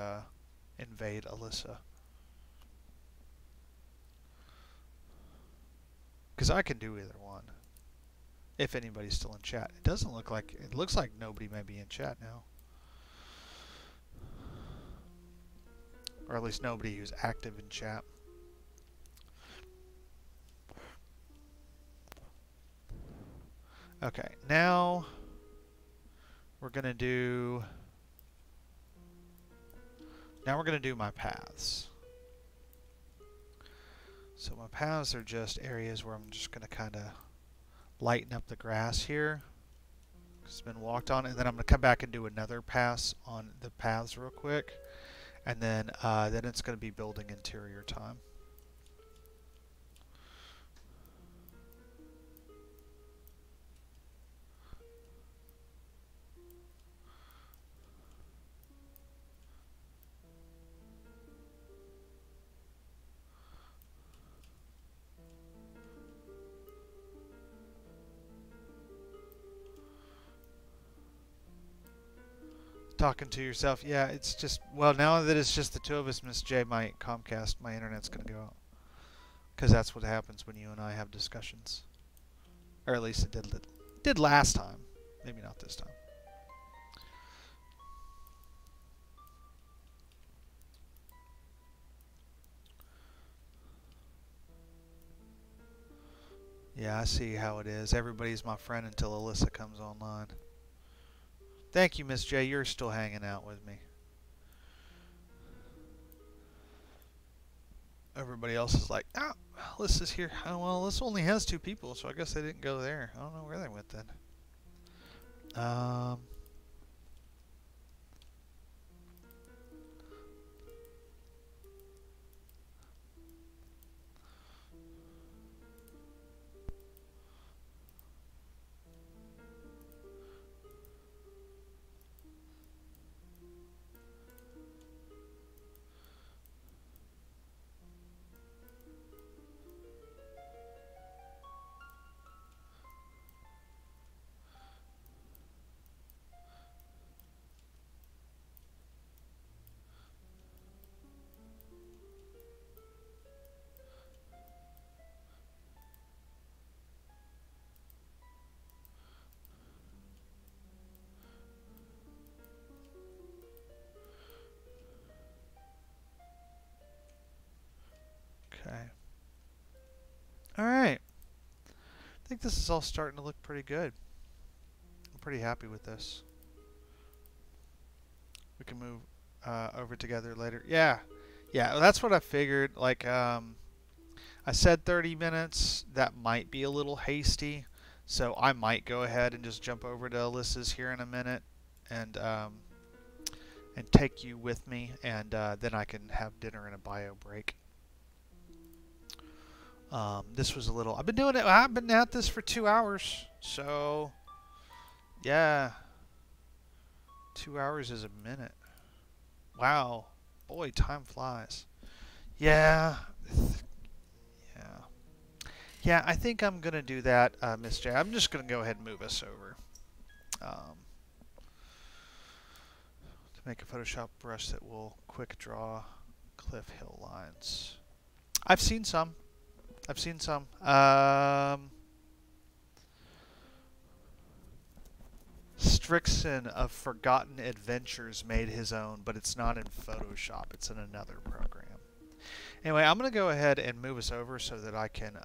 invade Alyssa? Because I can do either one. If anybody's still in chat. It doesn't look like... It looks like nobody may be in chat now. Or at least nobody who's active in chat. Okay, now we're gonna do my paths. So my paths are just areas where I'm just gonna kind of lighten up the grass here. It's been walked on, and then I'm gonna come back and do another pass on the paths real quick, and then it's gonna be building interior time. Talking to yourself. Yeah, it's just, well, now that it's just the 2 of us, Miss J, my Comcast, my internet's going to go out. Because that's what happens when you and I have discussions. Or at least it did last time. Maybe not this time. Yeah, I see how it is. Everybody's my friend until Alyssa comes online. Thank you, Miss J. You're still hanging out with me. Everybody else is like, ah, Alyssa's here. Oh, well, Alyssa only has 2 people, so I guess they didn't go there. I don't know where they went then. Okay. Alright. I think this is all starting to look pretty good. I'm pretty happy with this. We can move over together later. Yeah. Yeah, well, that's what I figured. Like, I said 30 minutes. That might be a little hasty. So I might go ahead and just jump over to Alyssa's here in a minute and take you with me, and then I can have dinner in a bio break. This was a little. I've been doing it. I've been at this for 2 hours. So, yeah. 2 hours is a minute. Wow. Boy, time flies. Yeah. Yeah. Yeah, I think I'm going to do that, Miss J. I'm just going to go ahead and move us over. To make a Photoshop brush that will quick draw cliff hill lines. I've seen some. I've seen some. Strixon of Forgotten Adventures made his own, but it's not in Photoshop. It's in another program. Anyway, I'm going to go ahead and move us over so that I can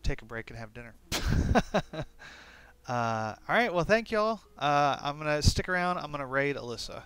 take a break and have dinner. All right, well, thank y'all. I'm going to stick around. I'm going to raid Alyssa.